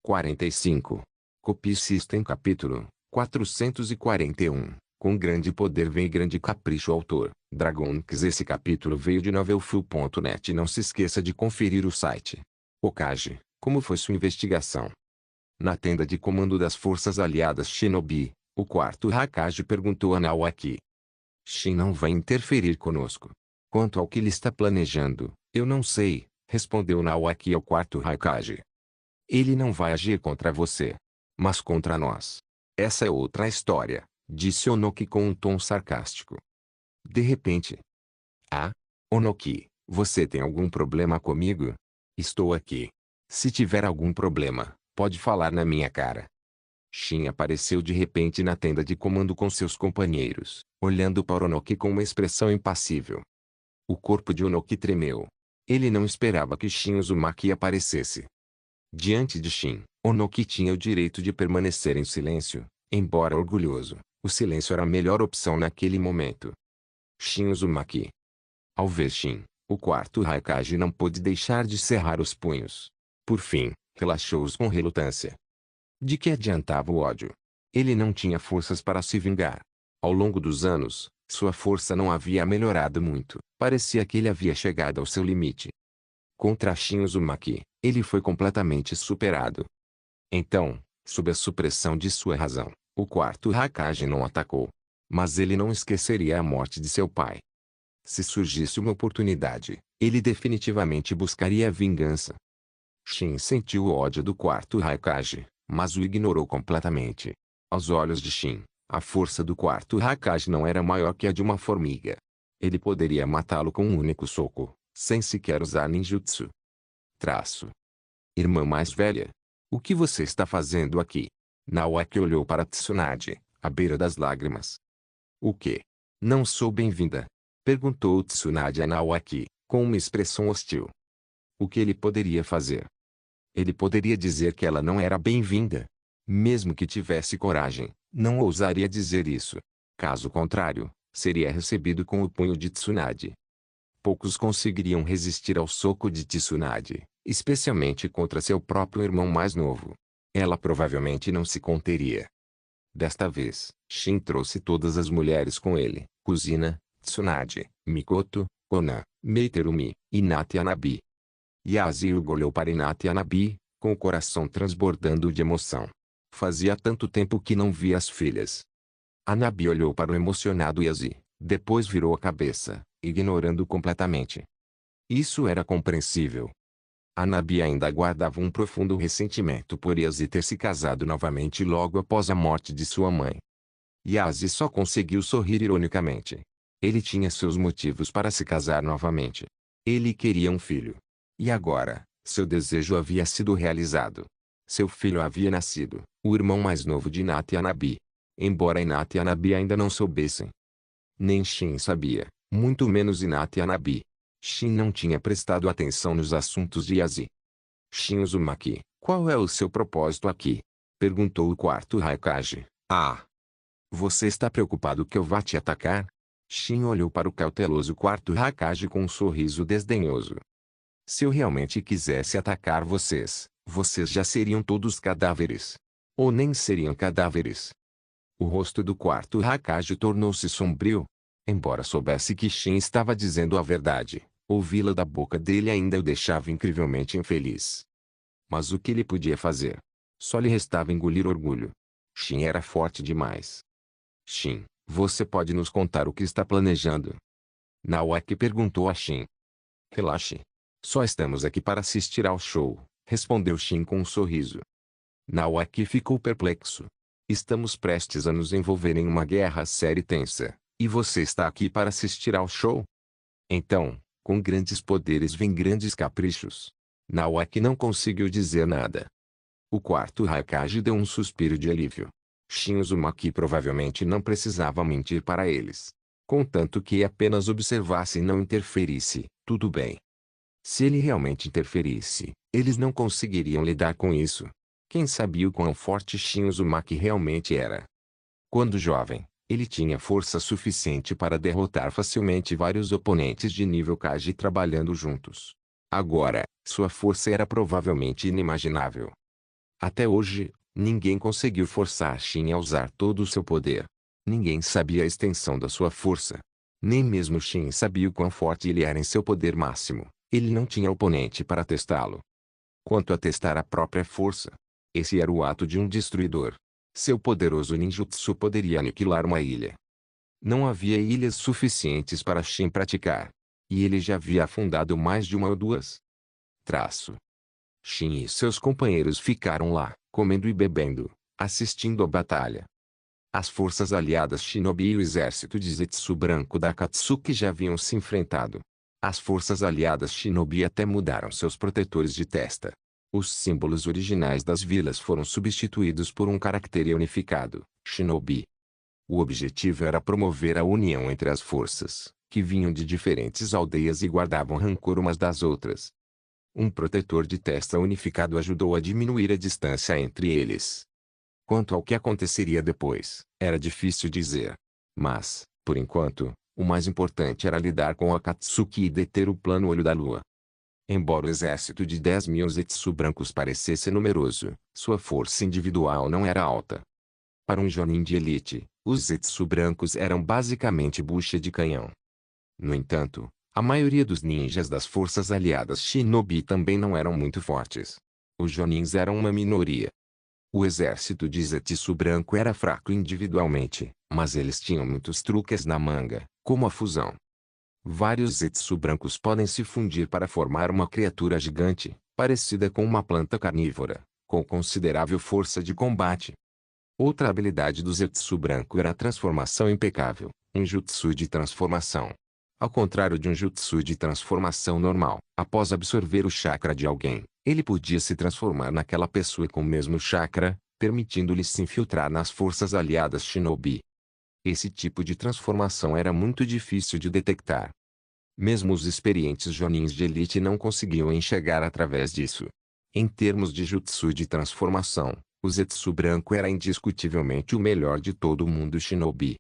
45. Copy System Capítulo 441. Com grande poder vem grande capricho. Autor, Dragonix. Esse capítulo veio de novelfull.net. Não se esqueça de conferir o site. Hokage, como foi sua investigação? Na tenda de comando das forças aliadas Shinobi, o quarto Hokage perguntou a Naoaki. Shin não vai interferir conosco. Quanto ao que ele está planejando, eu não sei, respondeu Naoaki ao quarto Hokage. Ele não vai agir contra você, mas contra nós. Essa é outra história, disse Onoki com um tom sarcástico. De repente. Ah? Onoki, você tem algum problema comigo? Estou aqui. Se tiver algum problema, pode falar na minha cara. Shin apareceu de repente na tenda de comando com seus companheiros, olhando para Onoki com uma expressão impassível. O corpo de Onoki tremeu. Ele não esperava que Shin Uzumaki aparecesse. Diante de Shin, Onoki tinha o direito de permanecer em silêncio, embora orgulhoso. O silêncio era a melhor opção naquele momento. Shin Uzumaki. Ao ver Shin, o quarto Hokage não pôde deixar de cerrar os punhos. Por fim, relaxou-os com relutância. De que adiantava o ódio? Ele não tinha forças para se vingar. Ao longo dos anos, sua força não havia melhorado muito. Parecia que ele havia chegado ao seu limite. Contra Shin Uzumaki, ele foi completamente superado. Então, sob a supressão de sua razão, o quarto Hokage não atacou. Mas ele não esqueceria a morte de seu pai. Se surgisse uma oportunidade, ele definitivamente buscaria a vingança. Shin sentiu o ódio do quarto Hokage, mas o ignorou completamente. Aos olhos de Shin, a força do quarto Hokage não era maior que a de uma formiga. Ele poderia matá-lo com um único soco, sem sequer usar ninjutsu. Traço. Irmã mais velha. O que você está fazendo aqui? Naoaki olhou para Tsunade, à beira das lágrimas. O quê? Não sou bem-vinda? Perguntou Tsunade a Naoaki, com uma expressão hostil. O que ele poderia fazer? Ele poderia dizer que ela não era bem-vinda. Mesmo que tivesse coragem, não ousaria dizer isso. Caso contrário, seria recebido com o punho de Tsunade. Poucos conseguiriam resistir ao soco de Tsunade, especialmente contra seu próprio irmão mais novo. Ela provavelmente não se conteria. Desta vez, Shin trouxe todas as mulheres com ele: Kusina, Tsunade, Mikoto, Konan, Meiterumi, Hinata e Hanabi. Yasuo olhou para Hinata e Hanabi, com o coração transbordando de emoção. Fazia tanto tempo que não via as filhas. Hanabi olhou para o emocionado Yasuo, depois virou a cabeça, ignorando completamente. Isso era compreensível. Hanabi ainda guardava um profundo ressentimento por Yasuo ter se casado novamente logo após a morte de sua mãe. Yasuo só conseguiu sorrir ironicamente. Ele tinha seus motivos para se casar novamente. Ele queria um filho. E agora, seu desejo havia sido realizado. Seu filho havia nascido, o irmão mais novo de Hinata e Hanabi. Embora Hinata e Hanabi ainda não soubessem. Nem Shin sabia, muito menos Hinata e Hanabi. Shin não tinha prestado atenção nos assuntos de Yasuo. Shin Uzumaki, qual é o seu propósito aqui? Perguntou o quarto Hokage. Ah! Você está preocupado que eu vá te atacar? Shin olhou para o cauteloso quarto Hokage com um sorriso desdenhoso. Se eu realmente quisesse atacar vocês, vocês já seriam todos cadáveres. Ou nem seriam cadáveres. O rosto do quarto Hokage tornou-se sombrio. Embora soubesse que Shin estava dizendo a verdade, ouvi-la da boca dele ainda o deixava incrivelmente infeliz. Mas o que ele podia fazer? Só lhe restava engolir orgulho. Shin era forte demais. Shin, você pode nos contar o que está planejando? Naoaki perguntou a Shin. Relaxe. Só estamos aqui para assistir ao show, respondeu Shin com um sorriso. Naoaki ficou perplexo. Estamos prestes a nos envolver em uma guerra séria e tensa, e você está aqui para assistir ao show? Então, com grandes poderes vem grandes caprichos. Naoaki não conseguiu dizer nada. O quarto Hokage deu um suspiro de alívio. Shin Uzumaki provavelmente não precisava mentir para eles. Contanto que apenas observasse e não interferisse, tudo bem. Se ele realmente interferisse, eles não conseguiriam lidar com isso. Quem sabia o quão forte Shin Uzumaki realmente era? Quando jovem, ele tinha força suficiente para derrotar facilmente vários oponentes de nível Kage trabalhando juntos. Agora, sua força era provavelmente inimaginável. Até hoje, ninguém conseguiu forçar Shin a usar todo o seu poder. Ninguém sabia a extensão da sua força. Nem mesmo Shin sabia o quão forte ele era em seu poder máximo. Ele não tinha oponente para testá-lo. Quanto a testar a própria força, esse era o ato de um destruidor. Seu poderoso ninjutsu poderia aniquilar uma ilha. Não havia ilhas suficientes para Shin praticar. E ele já havia afundado mais de uma ou duas. Shin e seus companheiros ficaram lá, comendo e bebendo, assistindo à batalha. As forças aliadas Shinobi e o exército de Zetsu branco da Akatsuki já haviam se enfrentado. As forças aliadas Shinobi até mudaram seus protetores de testa. Os símbolos originais das vilas foram substituídos por um caractere unificado, Shinobi. O objetivo era promover a união entre as forças, que vinham de diferentes aldeias e guardavam rancor umas das outras. Um protetor de testa unificado ajudou a diminuir a distância entre eles. Quanto ao que aconteceria depois, era difícil dizer. Mas, por enquanto, o mais importante era lidar com Akatsuki e deter o plano Olho da Lua. Embora o exército de 10.000 Zetsu brancos parecesse numeroso, sua força individual não era alta. Para um Jonin de elite, os Zetsu brancos eram basicamente bucha de canhão. No entanto, a maioria dos ninjas das forças aliadas Shinobi também não eram muito fortes. Os Jonins eram uma minoria. O exército de Zetsu branco era fraco individualmente, mas eles tinham muitos truques na manga, como a fusão. Vários Zetsu brancos podem se fundir para formar uma criatura gigante, parecida com uma planta carnívora, com considerável força de combate. Outra habilidade do Zetsu branco era a transformação impecável, um jutsu de transformação. Ao contrário de um jutsu de transformação normal, após absorver o chakra de alguém, ele podia se transformar naquela pessoa com o mesmo chakra, permitindo-lhe se infiltrar nas forças aliadas Shinobi. Esse tipo de transformação era muito difícil de detectar. Mesmo os experientes Jonins de elite não conseguiam enxergar através disso. Em termos de jutsu de transformação, o Zetsu branco era indiscutivelmente o melhor de todo o mundo Shinobi.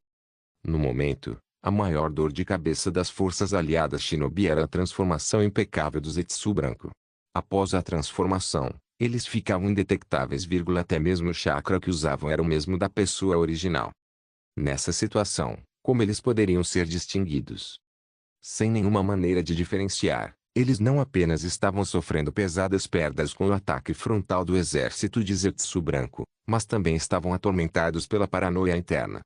No momento, a maior dor de cabeça das forças aliadas Shinobi era a transformação impecável do Zetsu branco. Após a transformação, eles ficavam indetectáveis, até mesmo o chakra que usavam era o mesmo da pessoa original. Nessa situação, como eles poderiam ser distinguidos? Sem nenhuma maneira de diferenciar, eles não apenas estavam sofrendo pesadas perdas com o ataque frontal do exército de Zetsu branco, mas também estavam atormentados pela paranoia interna.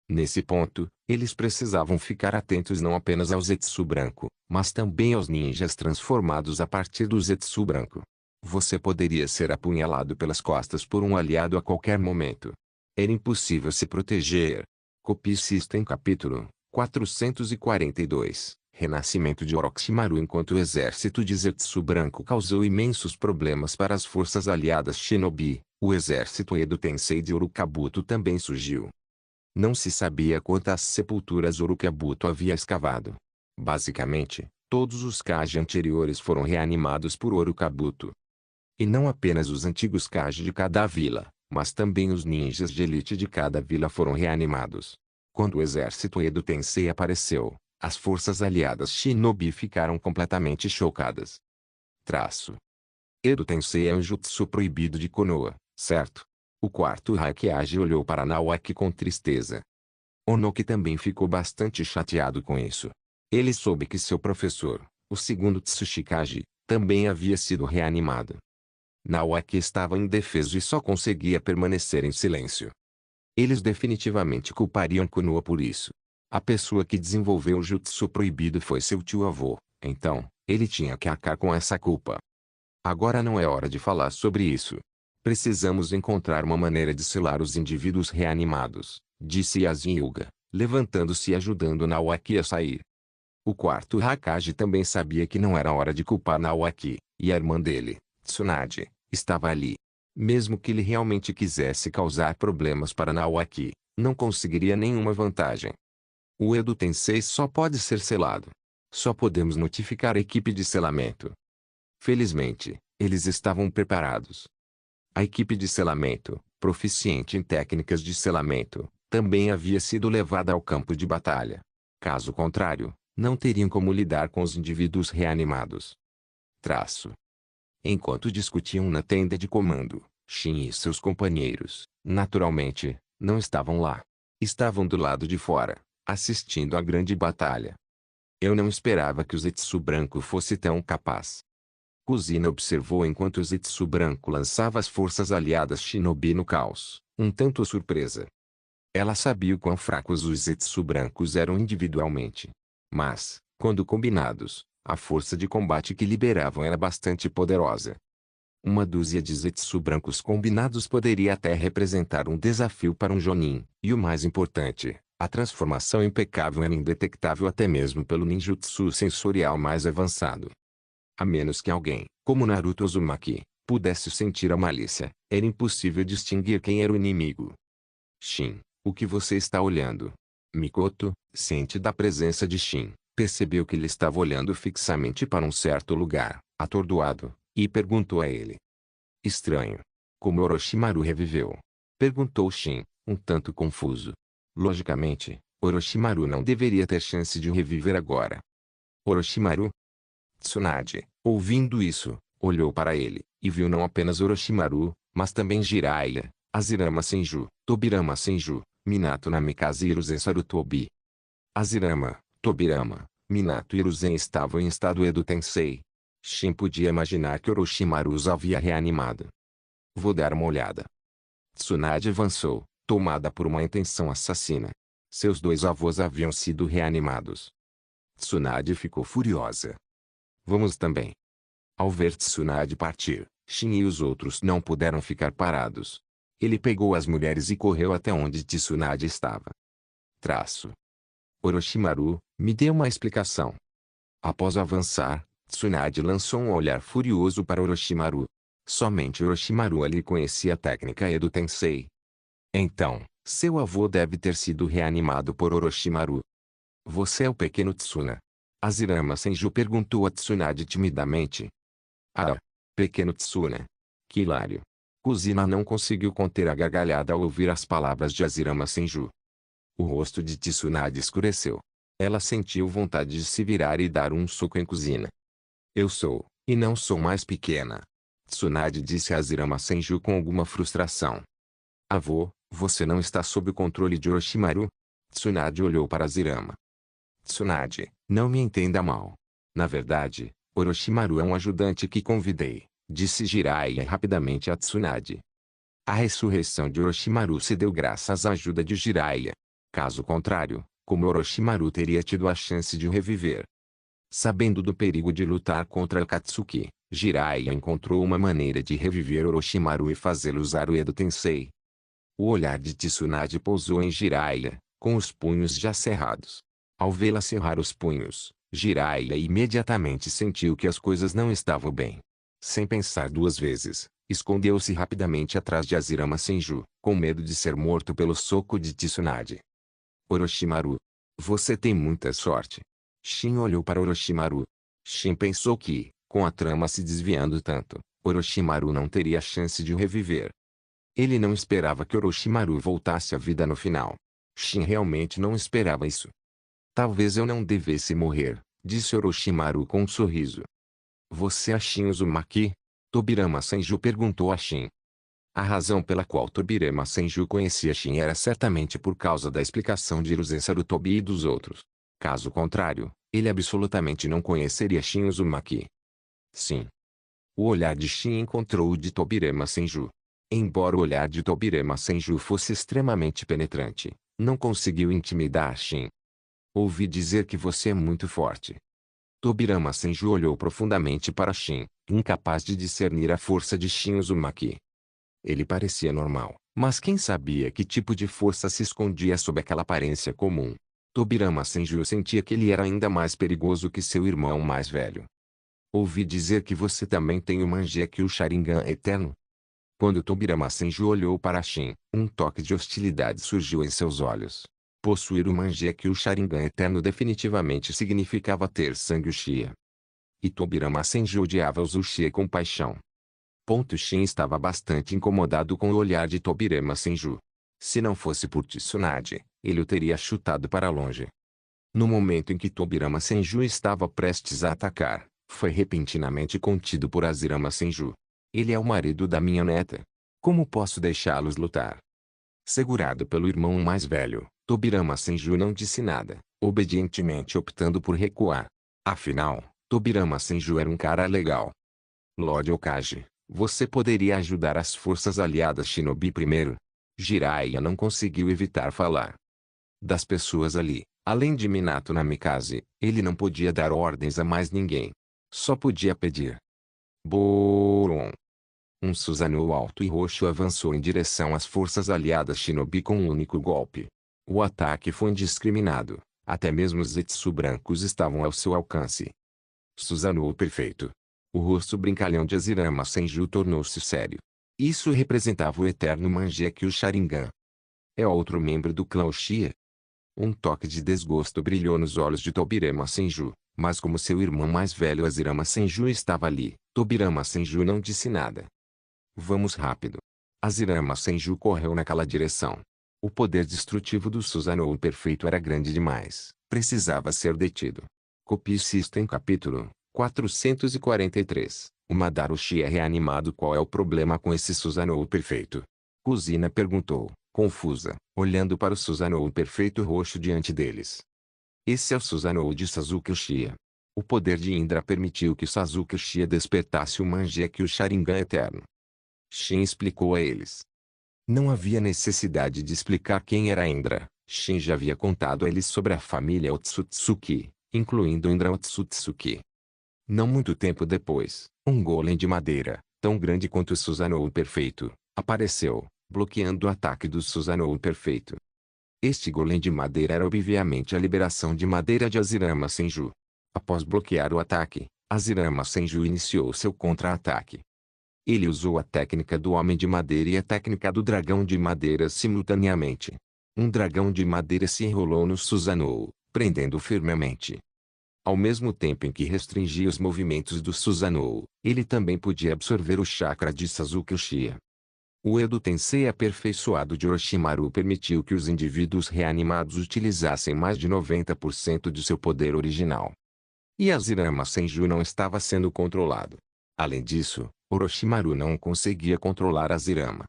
Nesse ponto, eles precisavam ficar atentos não apenas ao Zetsu branco, mas também aos ninjas transformados a partir do Zetsu branco. Você poderia ser apunhalado pelas costas por um aliado a qualquer momento. Era impossível se proteger. Copy System Capítulo 442 Renascimento de Orochimaru. Enquanto o exército de Zetsu branco causou imensos problemas para as forças aliadas Shinobi, o exército Edo Tensei de Urukabuto também surgiu. Não se sabia quantas sepulturas Urukabuto havia escavado. Basicamente, todos os Kage anteriores foram reanimados por Urukabuto. E não apenas os antigos Kage de cada vila, mas também os ninjas de elite de cada vila foram reanimados. Quando o exército Edo Tensei apareceu, as forças aliadas Shinobi ficaram completamente chocadas. Edo Tensei é um jutsu proibido de Konoha, certo? O quarto Hokage olhou para Naoki com tristeza. Onoki também ficou bastante chateado com isso. Ele soube que seu professor, o segundo Tsuchikage, também havia sido reanimado. Naoki estava indefeso e só conseguia permanecer em silêncio. Eles definitivamente culpariam Konoha por isso. A pessoa que desenvolveu o jutsu proibido foi seu tio-avô, então, ele tinha que arcar com essa culpa. Agora não é hora de falar sobre isso. Precisamos encontrar uma maneira de selar os indivíduos reanimados, disse Yasin Hyuga, levantando-se e ajudando Naoki a sair. O quarto Hokage também sabia que não era hora de culpar Naoki, e a irmã dele, Tsunade, estava ali. Mesmo que ele realmente quisesse causar problemas para Naoki, não conseguiria nenhuma vantagem. O Edo Tensei só pode ser selado. Só podemos notificar a equipe de selamento. Felizmente, eles estavam preparados. A equipe de selamento, proficiente em técnicas de selamento, também havia sido levada ao campo de batalha. Caso contrário, não teriam como lidar com os indivíduos reanimados. Enquanto discutiam na tenda de comando, Shin e seus companheiros, naturalmente, não estavam lá. Estavam do lado de fora, assistindo à grande batalha. Eu não esperava que o Zetsu branco fosse tão capaz. Kuzina observou enquanto o Zetsu branco lançava as forças aliadas Shinobi no caos, um tanto surpresa. Ela sabia o quão fracos os Zetsu brancos eram individualmente. Mas, quando combinados, a força de combate que liberavam era bastante poderosa. Uma dúzia de Zetsu brancos combinados poderia até representar um desafio para um Jonin, e o mais importante, a transformação impecável era indetectável até mesmo pelo ninjutsu sensorial mais avançado. A menos que alguém, como Naruto Uzumaki, pudesse sentir a malícia, era impossível distinguir quem era o inimigo. Shin, o que você está olhando? Mikoto, ciente da presença de Shin, percebeu que ele estava olhando fixamente para um certo lugar, atordoado, e perguntou a ele. Estranho. Como Orochimaru reviveu? Perguntou Shin, um tanto confuso. Logicamente, Orochimaru não deveria ter chance de reviver agora. Orochimaru? Tsunade, ouvindo isso, olhou para ele, e viu não apenas Orochimaru, mas também Jiraiya, Azirama Senju, Tobirama Senju, Minato Namikaze e Hiruzen Sarutobi. Azirama, Tobirama, Minato e Hiruzen estavam em estado Edo Tensei. Shin podia imaginar que Orochimaru os havia reanimado. Vou dar uma olhada. Tsunade avançou, tomada por uma intenção assassina. Seus dois avós haviam sido reanimados. Tsunade ficou furiosa. Vamos também. Ao ver Tsunade partir, Shin e os outros não puderam ficar parados. Ele pegou as mulheres e correu até onde Tsunade estava. Orochimaru, me dê uma explicação. Após avançar, Tsunade lançou um olhar furioso para Orochimaru. Somente Orochimaru ali conhecia a técnica Edo Tensei. Então, seu avô deve ter sido reanimado por Orochimaru. Você é o pequeno Tsuna? Azirama Senju perguntou a Tsunade timidamente. Ah, pequeno Tsuna. Que hilário. Kuzina não conseguiu conter a gargalhada ao ouvir as palavras de Azirama Senju. O rosto de Tsunade escureceu. Ela sentiu vontade de se virar e dar um soco em Kuzina. Eu sou, e não sou mais pequena. Tsunade disse a Azirama Senju com alguma frustração. Avô, você não está sob o controle de Orochimaru? Tsunade olhou para Azirama. Tsunade, não me entenda mal. Na verdade, Orochimaru é um ajudante que convidei, disse Jiraiya rapidamente a Tsunade. A ressurreição de Orochimaru se deu graças à ajuda de Jiraiya. Caso contrário, como Orochimaru teria tido a chance de o reviver? Sabendo do perigo de lutar contra Akatsuki, Jiraiya encontrou uma maneira de reviver Orochimaru e fazê-lo usar o Edo Tensei. O olhar de Tsunade pousou em Jiraiya, com os punhos já cerrados. Ao vê-la cerrar os punhos, Jiraiya imediatamente sentiu que as coisas não estavam bem. Sem pensar duas vezes, escondeu-se rapidamente atrás de Azirama Senju, com medo de ser morto pelo soco de Tsunade. Orochimaru. Você tem muita sorte. Shin olhou para Orochimaru. Shin pensou que, com a trama se desviando tanto, Orochimaru não teria chance de o reviver. Ele não esperava que Orochimaru voltasse à vida no final. Shin realmente não esperava isso. Talvez eu não devesse morrer, disse Orochimaru com um sorriso. Você é Shin Uzumaki? Tobirama Senju perguntou a Shin. A razão pela qual Tobirama Senju conhecia Shin era certamente por causa da explicação de Hiruzen Sarutobi e dos outros. Caso contrário, ele absolutamente não conheceria Shin Uzumaki. Sim. O olhar de Shin encontrou o de Tobirama Senju. Embora o olhar de Tobirama Senju fosse extremamente penetrante, não conseguiu intimidar Shin. Ouvi dizer que você é muito forte. Tobirama Senju olhou profundamente para Shin, incapaz de discernir a força de Shin Uzumaki. Ele parecia normal, mas quem sabia que tipo de força se escondia sob aquela aparência comum? Tobirama Senju sentia que ele era ainda mais perigoso que seu irmão mais velho. Ouvi dizer que você também tem o Mangekyou Sharingan eterno? Quando Tobirama Senju olhou para Shin, um toque de hostilidade surgiu em seus olhos. Possuir o Mangekyou Sharingan eterno definitivamente significava ter sangue Uchiha. E Tobirama Senju odiava os Uchiha com paixão. Shin estava bastante incomodado com o olhar de Tobirama Senju. Se não fosse por Tsunade, ele o teria chutado para longe. No momento em que Tobirama Senju estava prestes a atacar, foi repentinamente contido por Azirama Senju. Ele é o marido da minha neta. Como posso deixá-los lutar? Segurado pelo irmão mais velho, Tobirama Senju não disse nada, obedientemente optando por recuar. Afinal, Tobirama Senju era um cara legal. Lord Okage, você poderia ajudar as forças aliadas Shinobi primeiro? Jiraiya não conseguiu evitar falar. Das pessoas ali, além de Minato Namikaze, ele não podia dar ordens a mais ninguém. Só podia pedir. Boron. Um Susanoo alto e roxo avançou em direção às forças aliadas Shinobi com um único golpe. O ataque foi indiscriminado, até mesmo os Zetsu brancos estavam ao seu alcance. Susanoo perfeito. O rosto brincalhão de Azirama Senju tornou-se sério. Isso representava o eterno Mangekyou Sharingan. É outro membro do clã Uchiha? Um toque de desgosto brilhou nos olhos de Tobirama Senju, mas como seu irmão mais velho Azirama Senju estava ali, Tobirama Senju não disse nada. Vamos rápido. Azirama Senju correu naquela direção. O poder destrutivo do Susanoo perfeito era grande demais, precisava ser detido. Copie System capítulo 443. O Madara Uchiha é reanimado. Qual é o problema com esse Susanoo perfeito? Kuzina perguntou, confusa, olhando para o Susanoo perfeito roxo diante deles. Esse é o Susanoo de Sasuke Uchiha. O poder de Indra permitiu que Sasuke Uchiha despertasse o Mangekyou Sharingan eterno. Shin explicou a eles. Não havia necessidade de explicar quem era Indra. Shin já havia contado a eles sobre a família Otsutsuki, incluindo Indra Otsutsuki. Não muito tempo depois, um golem de madeira, tão grande quanto o Susanoo perfeito, apareceu, bloqueando o ataque do Susanoo perfeito. Este golem de madeira era obviamente a liberação de madeira de Azirama Senju. Após bloquear o ataque, Azirama Senju iniciou seu contra-ataque. Ele usou a técnica do Homem de Madeira e a técnica do Dragão de Madeira simultaneamente. Um dragão de madeira se enrolou no Susanoo, prendendo-o firmemente. Ao mesmo tempo em que restringia os movimentos do Susanoo, ele também podia absorver o chakra de Sasuke Uchiha. O Edo Tensei aperfeiçoado de Orochimaru permitiu que os indivíduos reanimados utilizassem mais de 90% de seu poder original. E Azirama Senju não estava sendo controlado. Além disso, Orochimaru não conseguia controlar Azirama.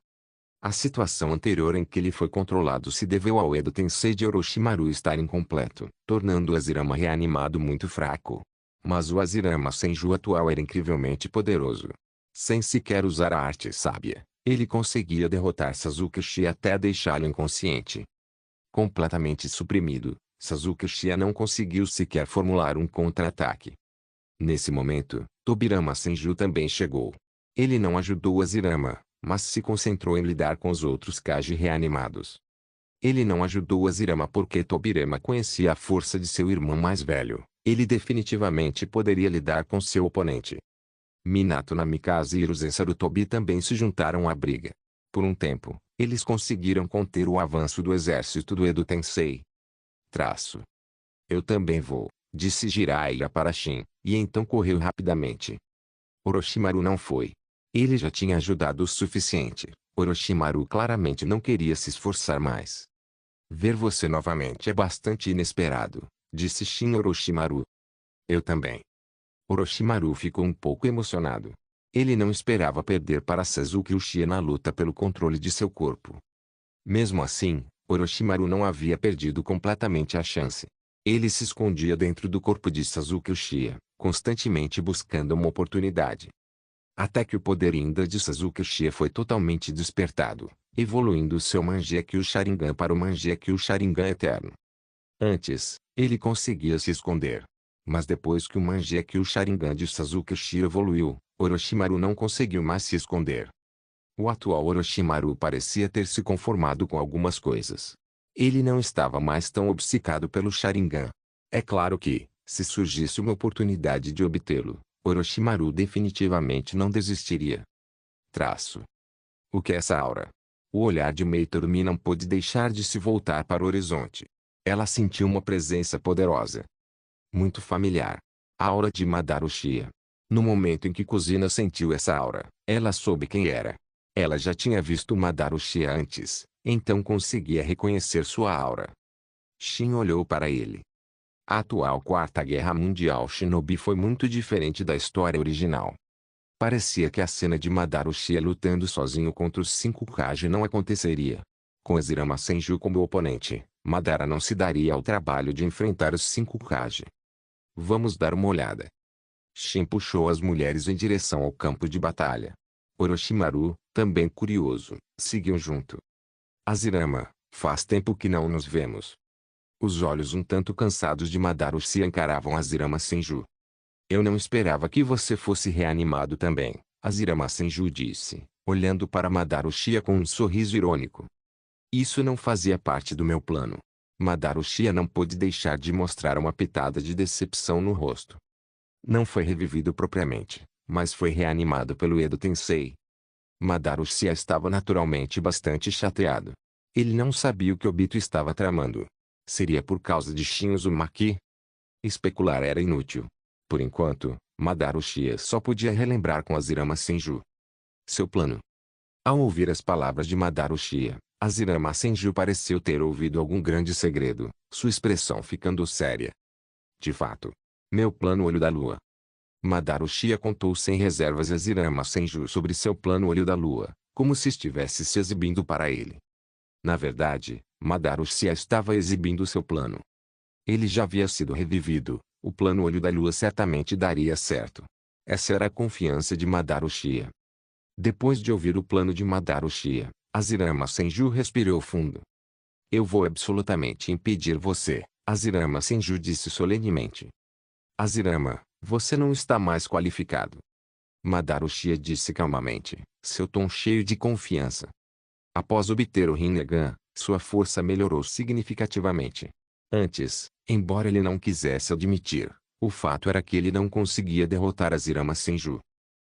A situação anterior em que ele foi controlado se deveu ao Edo Tensei de Orochimaru estar incompleto, tornando o Azirama reanimado muito fraco. Mas o Azirama Senju atual era incrivelmente poderoso. Sem sequer usar a arte sábia, ele conseguia derrotar Sasuke Uchiha até deixá-lo inconsciente. Completamente suprimido, Sasuke Uchiha não conseguiu sequer formular um contra-ataque. Nesse momento, Tobirama Senju também chegou. Ele não ajudou Azirama, mas se concentrou em lidar com os outros Kage reanimados. Ele não ajudou Azirama porque Tobirama conhecia a força de seu irmão mais velho. Ele definitivamente poderia lidar com seu oponente. Minato Namikaze e Hiruzen Sarutobi também se juntaram à briga. Por um tempo, eles conseguiram conter o avanço do exército do Edo Tensei. Eu também vou, disse Jiraiya para Shin, e então correu rapidamente. Orochimaru não foi. Ele já tinha ajudado o suficiente. Orochimaru claramente não queria se esforçar mais. Ver você novamente é bastante inesperado, disse Shin a Orochimaru. Eu também. Orochimaru ficou um pouco emocionado. Ele não esperava perder para Sasuke Uchiha na luta pelo controle de seu corpo. Mesmo assim, Orochimaru não havia perdido completamente a chance. Ele se escondia dentro do corpo de Sasuke Uchiha, constantemente buscando uma oportunidade. Até que o poder Indra de Sasuke Uchiha foi totalmente despertado, evoluindo seu Mangekyou Sharingan para o Mangekyou Sharingan eterno. Antes, ele conseguia se esconder. Mas depois que o Mangekyou Sharingan de Sasuke Uchiha evoluiu, Orochimaru não conseguiu mais se esconder. O atual Orochimaru parecia ter se conformado com algumas coisas. Ele não estava mais tão obcecado pelo Sharingan. É claro que, se surgisse uma oportunidade de obtê-lo, Orochimaru definitivamente não desistiria. O que é essa aura? O olhar de Meitorumi não pôde deixar de se voltar para o horizonte. Ela sentiu uma presença poderosa. Muito familiar. A aura de Madara Uchiha. No momento em que Kuzina sentiu essa aura, ela soube quem era. Ela já tinha visto Madara Uchiha antes, então conseguia reconhecer sua aura. Shin olhou para ele. A atual Quarta Guerra Mundial Shinobi foi muito diferente da história original. Parecia que a cena de Madara Uchiha lutando sozinho contra os 5 Kage não aconteceria. Com Azirama Senju como oponente, Madara não se daria ao trabalho de enfrentar os 5 Kage. Vamos dar uma olhada. Shin puxou as mulheres em direção ao campo de batalha. Orochimaru, também curioso, seguiu junto. Azirama, faz tempo que não nos vemos. Os olhos um tanto cansados de Madara Uchiha encaravam Azirama Senju. Eu não esperava que você fosse reanimado também, Azirama Senju disse, olhando para Madara Uchiha com um sorriso irônico. Isso não fazia parte do meu plano. Madara Uchiha não pôde deixar de mostrar uma pitada de decepção no rosto. Não foi revivido propriamente, mas foi reanimado pelo Edo Tensei. Madara Uchiha estava naturalmente bastante chateado. Ele não sabia o que Obito estava tramando. Seria por causa de Shin Uzumaki? Especular era inútil. Por enquanto, Madara Uchiha só podia relembrar com Azirama Senju seu plano. Ao ouvir as palavras de Madara Uchiha, Azirama Senju pareceu ter ouvido algum grande segredo, sua expressão ficando séria. De fato. Meu plano Olho da Lua. Madara Uchiha contou sem reservas a Azirama Senju sobre seu plano Olho da Lua, como se estivesse se exibindo para ele. Na verdade, Madara Uchiha estava exibindo seu plano. Ele já havia sido revivido, o plano Olho da Lua certamente daria certo. Essa era a confiança de Madara Uchiha. Depois de ouvir o plano de Madara Uchiha, Azirama Senju respirou fundo. Eu vou absolutamente impedir você, Azirama Senju disse solenemente. Azirama, você não está mais qualificado. Madara Uchiha disse calmamente, seu tom cheio de confiança. Após obter o Rinnegan, sua força melhorou significativamente. Antes, embora ele não quisesse admitir, o fato era que ele não conseguia derrotar Azirama Senju.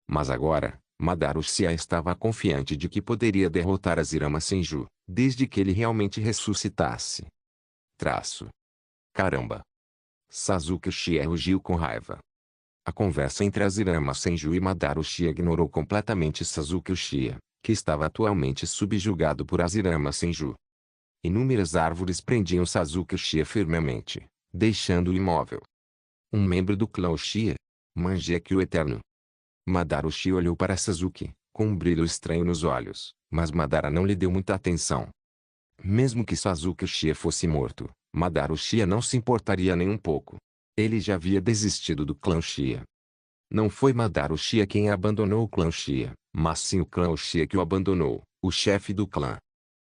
Mas agora, Madara Uchiha estava confiante de que poderia derrotar Azirama Senju, desde que ele realmente ressuscitasse. Caramba! Sasuke Uchiha rugiu com raiva. A conversa entre Azirama Senju e Madara Uchiha ignorou completamente Sasuke Uchiha, que estava atualmente subjugado por Azirama Senju. Inúmeras árvores prendiam Sasuke Uchiha firmemente, deixando-o imóvel. Um membro do clã Uchiha? Mangekyou o Eterno. Madara Uchiha olhou para Sasuke, com um brilho estranho nos olhos, mas Madara não lhe deu muita atenção. Mesmo que Sasuke Uchiha fosse morto, Madara Uchiha não se importaria nem um pouco. Ele já havia desistido do clã Uchiha. Não foi Madara Uchiha quem abandonou o clã Uchiha, mas sim o clã Uchiha que o abandonou, o chefe do clã.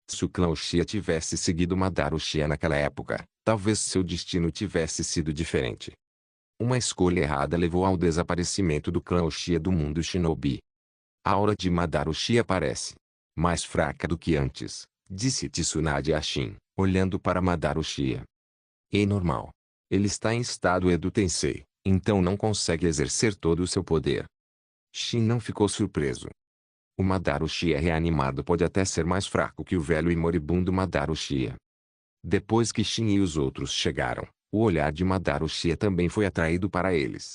Se o clã Uchiha tivesse seguido Madara Uchiha naquela época, talvez seu destino tivesse sido diferente. Uma escolha errada levou ao desaparecimento do clã Uchiha do mundo shinobi. A aura de Madara Uchiha parece mais fraca do que antes, disse Tsunade a Shin, olhando para Madara Uchiha. É normal. Ele está em estado Edo Tensei, então não consegue exercer todo o seu poder. Shin não ficou surpreso. O Madara Uchiha reanimado pode até ser mais fraco que o velho e moribundo Madara Uchiha. Depois que Shin e os outros chegaram, o olhar de Madara Uchiha também foi atraído para eles.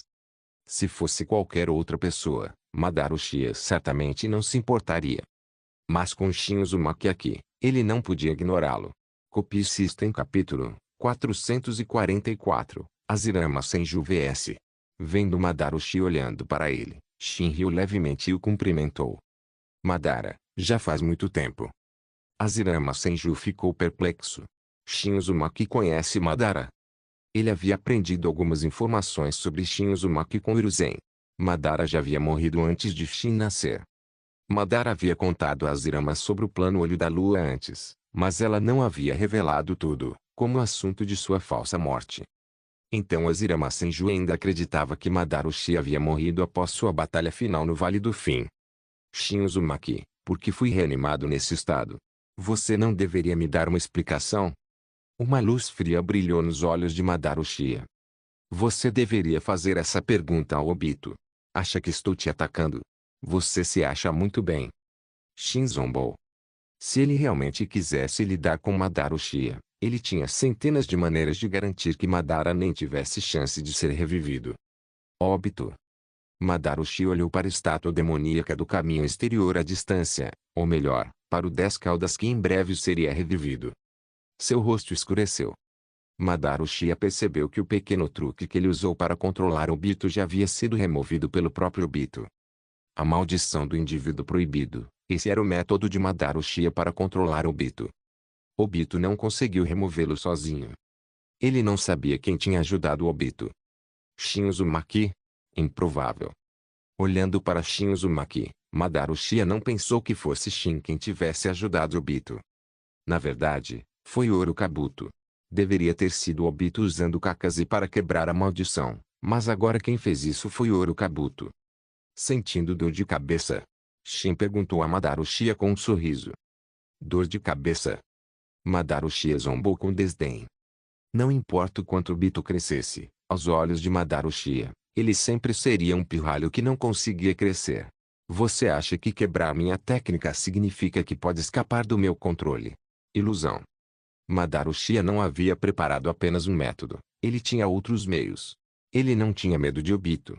Se fosse qualquer outra pessoa, Madara Uchiha certamente não se importaria. Mas com Shin Uzumaki aqui, ele não podia ignorá-lo. Copy System Capítulo 444, Azirama Senju vs. Vendo Madara Uchiha olhando para ele, Shin riu levemente e o cumprimentou. Madara, já faz muito tempo. Azirama Senju ficou perplexo. Shin Uzumaki conhece Madara. Ele havia aprendido algumas informações sobre Shin Uzumaki com Hiruzen. Madara já havia morrido antes de Shin nascer. Madara havia contado a Azirama sobre o plano Olho da Lua antes, mas ela não havia revelado tudo, como assunto de sua falsa morte. Então Azirama Senju ainda acreditava que Madara Uchiha havia morrido após sua batalha final no Vale do Fim. Shin Uzumaki, por que fui reanimado nesse estado? Você não deveria me dar uma explicação? Uma luz fria brilhou nos olhos de Madara Uchiha. Você deveria fazer essa pergunta ao Obito. Acha que estou te atacando? Você se acha muito bem. Shin zombou. Se ele realmente quisesse lidar com Madara Uchiha, ele tinha centenas de maneiras de garantir que Madara nem tivesse chance de ser revivido. Obito. Madara Uchiha olhou para a estátua demoníaca do caminho exterior à distância, ou melhor, para o 10 Caudas que em breve seria revivido. Seu rosto escureceu. Madara Uchiha percebeu que o pequeno truque que ele usou para controlar Obito já havia sido removido pelo próprio Obito. A maldição do indivíduo proibido. Esse era o método de Madara Uchiha para controlar Obito. Obito não conseguiu removê-lo sozinho. Ele não sabia quem tinha ajudado Obito. Shin Uzumaki? Improvável. Olhando para Shin Uzumaki, Madara Uchiha não pensou que fosse Shin quem tivesse ajudado Obito. Na verdade, foi Oro Kabuto. Deveria ter sido Obito usando Kakashi para quebrar a maldição, mas agora quem fez isso foi Oro Kabuto. Sentindo dor de cabeça, Shin perguntou a Madara Uchiha com um sorriso. Dor de cabeça? Madara Uchiha zombou com desdém. Não importa o quanto Obito crescesse, aos olhos de Madara Uchiha, ele sempre seria um pirralho que não conseguia crescer. Você acha que quebrar minha técnica significa que pode escapar do meu controle? Ilusão. Madara Uchiha não havia preparado apenas um método, ele tinha outros meios. Ele não tinha medo de Obito.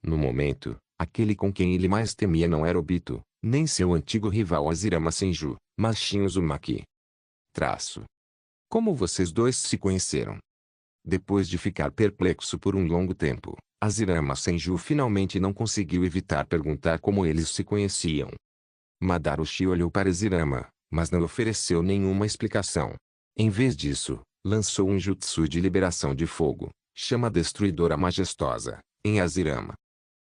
No momento, aquele com quem ele mais temia não era Obito, nem seu antigo rival Hashirama Senju, mas Shin Uzumaki. Como vocês dois se conheceram? Depois de ficar perplexo por um longo tempo, Hashirama Senju finalmente não conseguiu evitar perguntar como eles se conheciam. Madara Uchiha olhou para Hashirama, mas não ofereceu nenhuma explicação. Em vez disso, lançou um jutsu de liberação de fogo, chama destruidora majestosa, em Hashirama.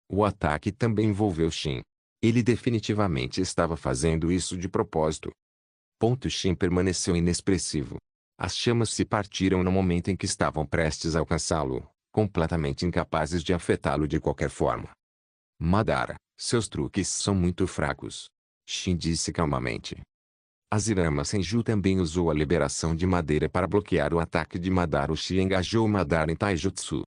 O ataque também envolveu Shin. Ele definitivamente estava fazendo isso de propósito. Shin permaneceu inexpressivo. As chamas se partiram no momento em que estavam prestes a alcançá-lo, completamente incapazes de afetá-lo de qualquer forma. Madara, seus truques são muito fracos. Shin disse calmamente. Hashirama Senju também usou a liberação de madeira para bloquear o ataque de Madara Uchiha e engajou Madara em Taijutsu.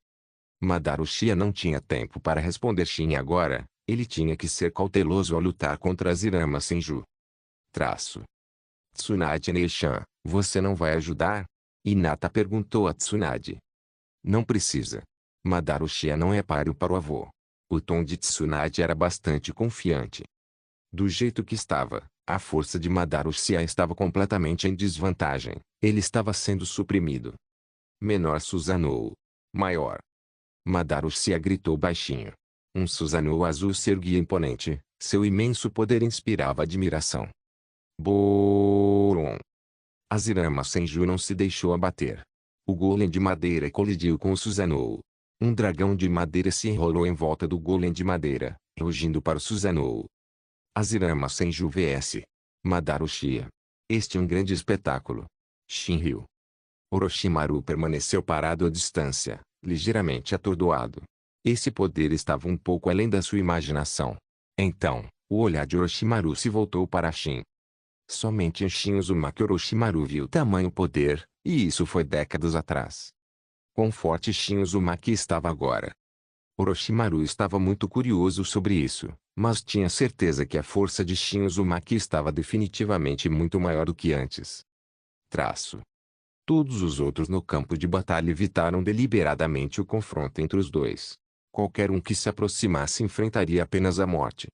Madara Uchiha não tinha tempo para responder Shin agora, ele tinha que ser cauteloso ao lutar contra Hashirama Senju. Tsunade Neishan, você não vai ajudar? Hinata perguntou a Tsunade. Não precisa. Madara Uchiha não é páreo para o avô. O tom de Tsunade era bastante confiante. Do jeito que estava, a força de Madara Uchiha estava completamente em desvantagem. Ele estava sendo suprimido. Menor Susanoo. Maior. Madara Uchiha gritou baixinho. Um Susanoo azul se erguia imponente. Seu imenso poder inspirava admiração. Boron. Hashirama Senju não se deixou abater. O golem de madeira colidiu com o Susanoo. Um dragão de madeira se enrolou em volta do golem de madeira, rugindo para o Susanoo. Hashirama Senju vs. Madara Uchiha. Este é um grande espetáculo. Shin riu. Orochimaru permaneceu parado à distância, ligeiramente atordoado. Esse poder estava um pouco além da sua imaginação. Então, o olhar de Orochimaru se voltou para Shin. Somente em Shin Uzumaki Orochimaru viu tamanho poder, e isso foi décadas atrás. Quão forte Shin Uzumaki estava agora. Orochimaru estava muito curioso sobre isso, mas tinha certeza que a força de Shin Uzumaki estava definitivamente muito maior do que antes. Todos os outros no campo de batalha evitaram deliberadamente o confronto entre os dois. Qualquer um que se aproximasse enfrentaria apenas a morte.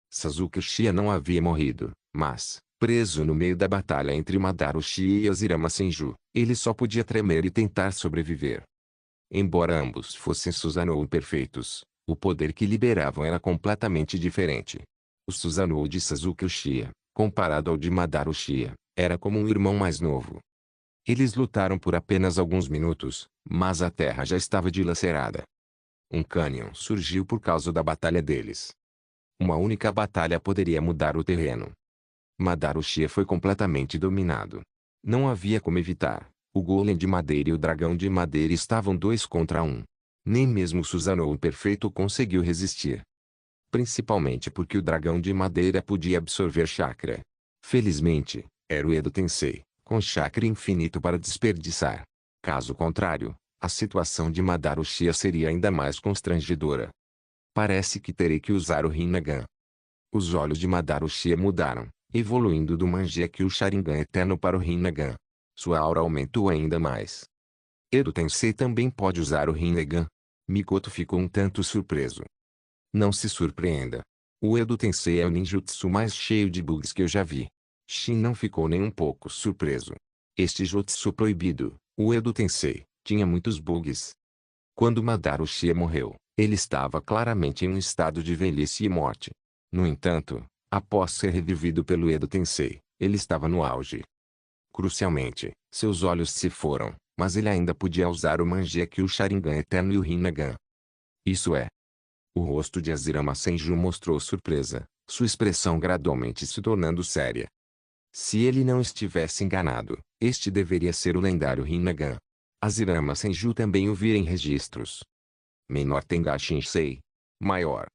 Sasuke Uchiha não havia morrido, mas, preso no meio da batalha entre Madara Uchiha e Hashirama Senju, ele só podia tremer e tentar sobreviver. Embora ambos fossem Susanoo perfeitos, o poder que liberavam era completamente diferente. O Susanoo de Sasuke Uchiha, comparado ao de Madara Uchiha, era como um irmão mais novo. Eles lutaram por apenas alguns minutos, mas a terra já estava dilacerada. Um cânion surgiu por causa da batalha deles. Uma única batalha poderia mudar o terreno. Madara Uchiha foi completamente dominado. Não havia como evitar. O golem de madeira e o dragão de madeira estavam 2 contra 1. Nem mesmo Susanoo perfeito conseguiu resistir. Principalmente porque o dragão de madeira podia absorver chakra. Felizmente, era o Edo Tensei, com chakra infinito para desperdiçar. Caso contrário, a situação de Madara Uchiha seria ainda mais constrangedora. Parece que terei que usar o Rinnegan. Os olhos de Madara Uchiha mudaram, evoluindo do Mangekyou Sharingan eterno para o Rinnegan. Sua aura aumentou ainda mais. Edo Tensei também pode usar o Rinnegan? Mikoto ficou um tanto surpreso. Não se surpreenda. O Edo Tensei é o ninjutsu mais cheio de bugs que eu já vi. Shin não ficou nem um pouco surpreso. Este jutsu proibido, o Edo Tensei, tinha muitos bugs. Quando Madara Uchiha morreu, ele estava claramente em um estado de velhice e morte. No entanto, após ser revivido pelo Edo Tensei, ele estava no auge. Crucialmente, seus olhos se foram, mas ele ainda podia usar o Mangekyou Sharingan Eterno e o Rinnegan. Isso é. O rosto de Azirama Senju mostrou surpresa, sua expressão gradualmente se tornando séria. Se ele não estivesse enganado, este deveria ser o lendário Rinnegan. Azirama Senju também o vira em registros. Menor Tengai Shinsei. Maior.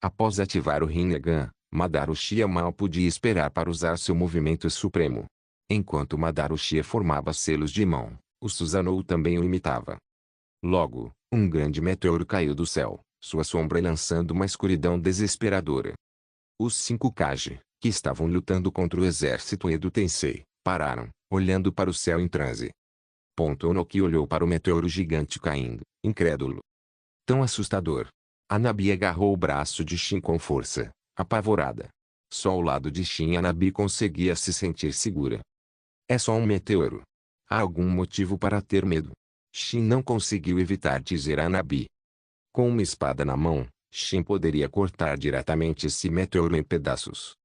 Após ativar o Rinnegan, Madara Uchiha mal podia esperar para usar seu movimento supremo. Enquanto Madara Uchiha formava selos de mão, o Susanoo também o imitava. Logo, um grande meteoro caiu do céu, sua sombra lançando uma escuridão desesperadora. Os 5 Kage, que estavam lutando contra o exército Edo Tensei, pararam, olhando para o céu em transe. Onoki olhou para o meteoro gigante caindo, incrédulo. Tão assustador. Hanabi agarrou o braço de Shin com força, apavorada. Só ao lado de Shin Hanabi conseguia se sentir segura. É só um meteoro. Há algum motivo para ter medo? Shin não conseguiu evitar dizer a Hanabi. Com uma espada na mão, Shin poderia cortar diretamente esse meteoro em pedaços.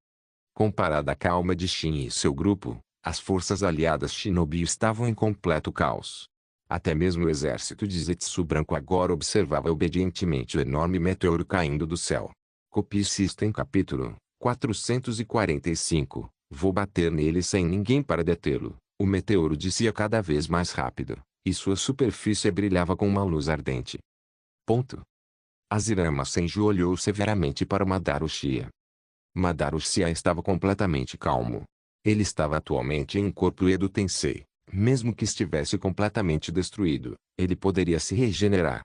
Comparada à calma de Shin e seu grupo, as forças aliadas Shinobi estavam em completo caos. Até mesmo o exército de Zetsu Branco agora observava obedientemente o enorme meteoro caindo do céu. Copy System Capítulo 445. Vou bater nele sem ninguém para detê-lo. O meteoro descia cada vez mais rápido, e sua superfície brilhava com uma luz ardente. Azirama Senju olhou severamente para Madara Uchiha. Madara Uchiha estava completamente calmo. Ele estava atualmente em um corpo Edo Tensei. Mesmo que estivesse completamente destruído, ele poderia se regenerar.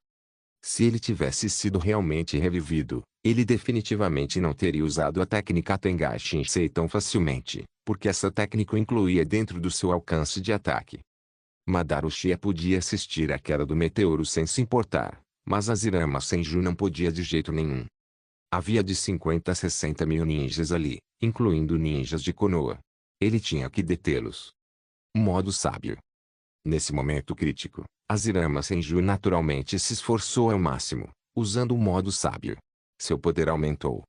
Se ele tivesse sido realmente revivido, ele definitivamente não teria usado a técnica Tengai Shinsei tão facilmente, porque essa técnica incluía dentro do seu alcance de ataque. Madara Uchiha podia assistir à queda do meteoro sem se importar, mas Azirama Senju não podia de jeito nenhum. Havia de 50 a 60 mil ninjas ali, incluindo ninjas de Konoha. Ele tinha que detê-los. Modo sábio. Nesse momento crítico, Azirama Senju naturalmente se esforçou ao máximo, usando o modo sábio. Seu poder aumentou.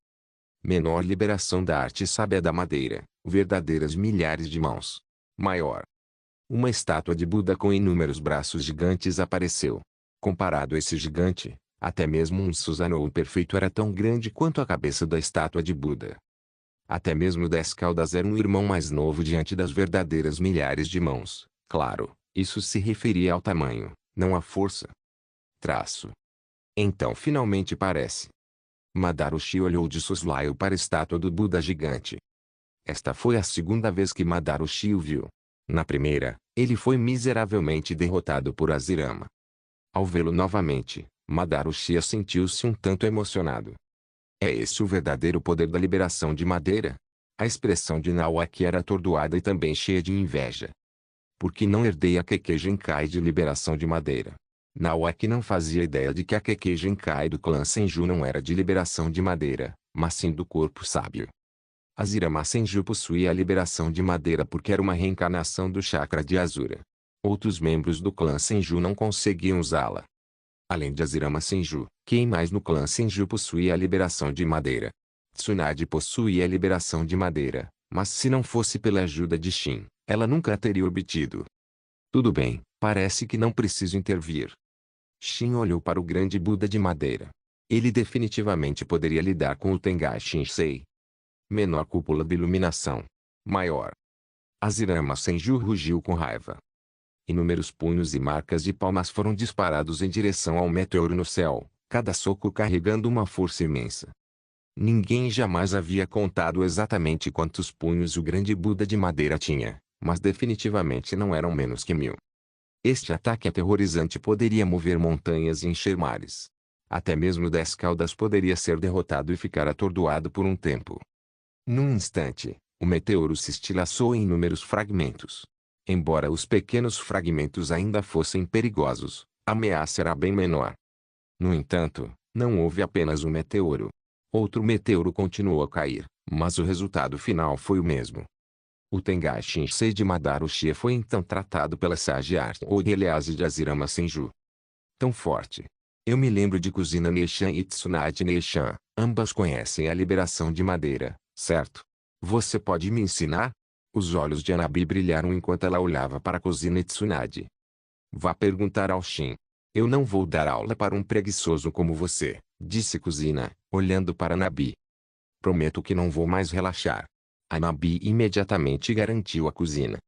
Menor liberação da arte sábia da madeira, verdadeiras milhares de mãos. Maior. Uma estátua de Buda com inúmeros braços gigantes apareceu. Comparado a esse gigante, até mesmo um Susanoo perfeito era tão grande quanto a cabeça da estátua de Buda. Até mesmo 10 caudas era um irmão mais novo diante das verdadeiras milhares de mãos. Claro, isso se referia ao tamanho, não à força. Traço. Então finalmente parece. Madara Uchiha olhou de soslaio para a estátua do Buda gigante. Esta foi a segunda vez que Madara Uchiha o viu. Na primeira, ele foi miseravelmente derrotado por Azirama. Ao vê-lo novamente, Madara Uchiha sentiu-se um tanto emocionado. É esse o verdadeiro poder da liberação de madeira? A expressão de Naoki era atordoada e também cheia de inveja. Por que não herdei a Kekkei Genkai de liberação de madeira? Naoki não fazia ideia de que a Kekkei Genkai do clã Senju não era de liberação de madeira, mas sim do corpo sábio. Azirama Senju possuía a liberação de madeira porque era uma reencarnação do chakra de Azura. Outros membros do clã Senju não conseguiam usá-la. Além de Azirama Senju, quem mais no clã Senju possuía a liberação de madeira? Tsunade possuía a liberação de madeira, mas se não fosse pela ajuda de Shin, ela nunca a teria obtido. Tudo bem, parece que não preciso intervir. Shin olhou para o grande Buda de madeira. Ele definitivamente poderia lidar com o Tengai Shinsei. Menor cúpula de iluminação. Maior. Azirama Senju rugiu com raiva. Inúmeros punhos e marcas de palmas foram disparados em direção ao meteoro no céu, cada soco carregando uma força imensa. Ninguém jamais havia contado exatamente quantos punhos o grande Buda de madeira tinha, mas definitivamente não eram menos que 1000. Este ataque aterrorizante poderia mover montanhas e encher mares. Até mesmo 10 caudas poderia ser derrotado e ficar atordoado por um tempo. Num instante, o meteoro se estilhaçou em inúmeros fragmentos. Embora os pequenos fragmentos ainda fossem perigosos, a ameaça era bem menor. No entanto, não houve apenas um meteoro. Outro meteoro continuou a cair, mas o resultado final foi o mesmo. O Tengai Shinsei de Madara Uchiha foi então tratado pela Sage Art Orihelease de Azirama Senju. Tão forte. Eu me lembro de Kuzina Neishan e Tsunade Neishan. Ambas conhecem a liberação de madeira, certo? Você pode me ensinar? Os olhos de Anabi brilharam enquanto ela olhava para Kuzina e Tsunade. Vá perguntar ao Shin. Eu não vou dar aula para um preguiçoso como você, disse Kuzina, olhando para Anabi. Prometo que não vou mais relaxar. Anabi imediatamente garantiu a Kuzina.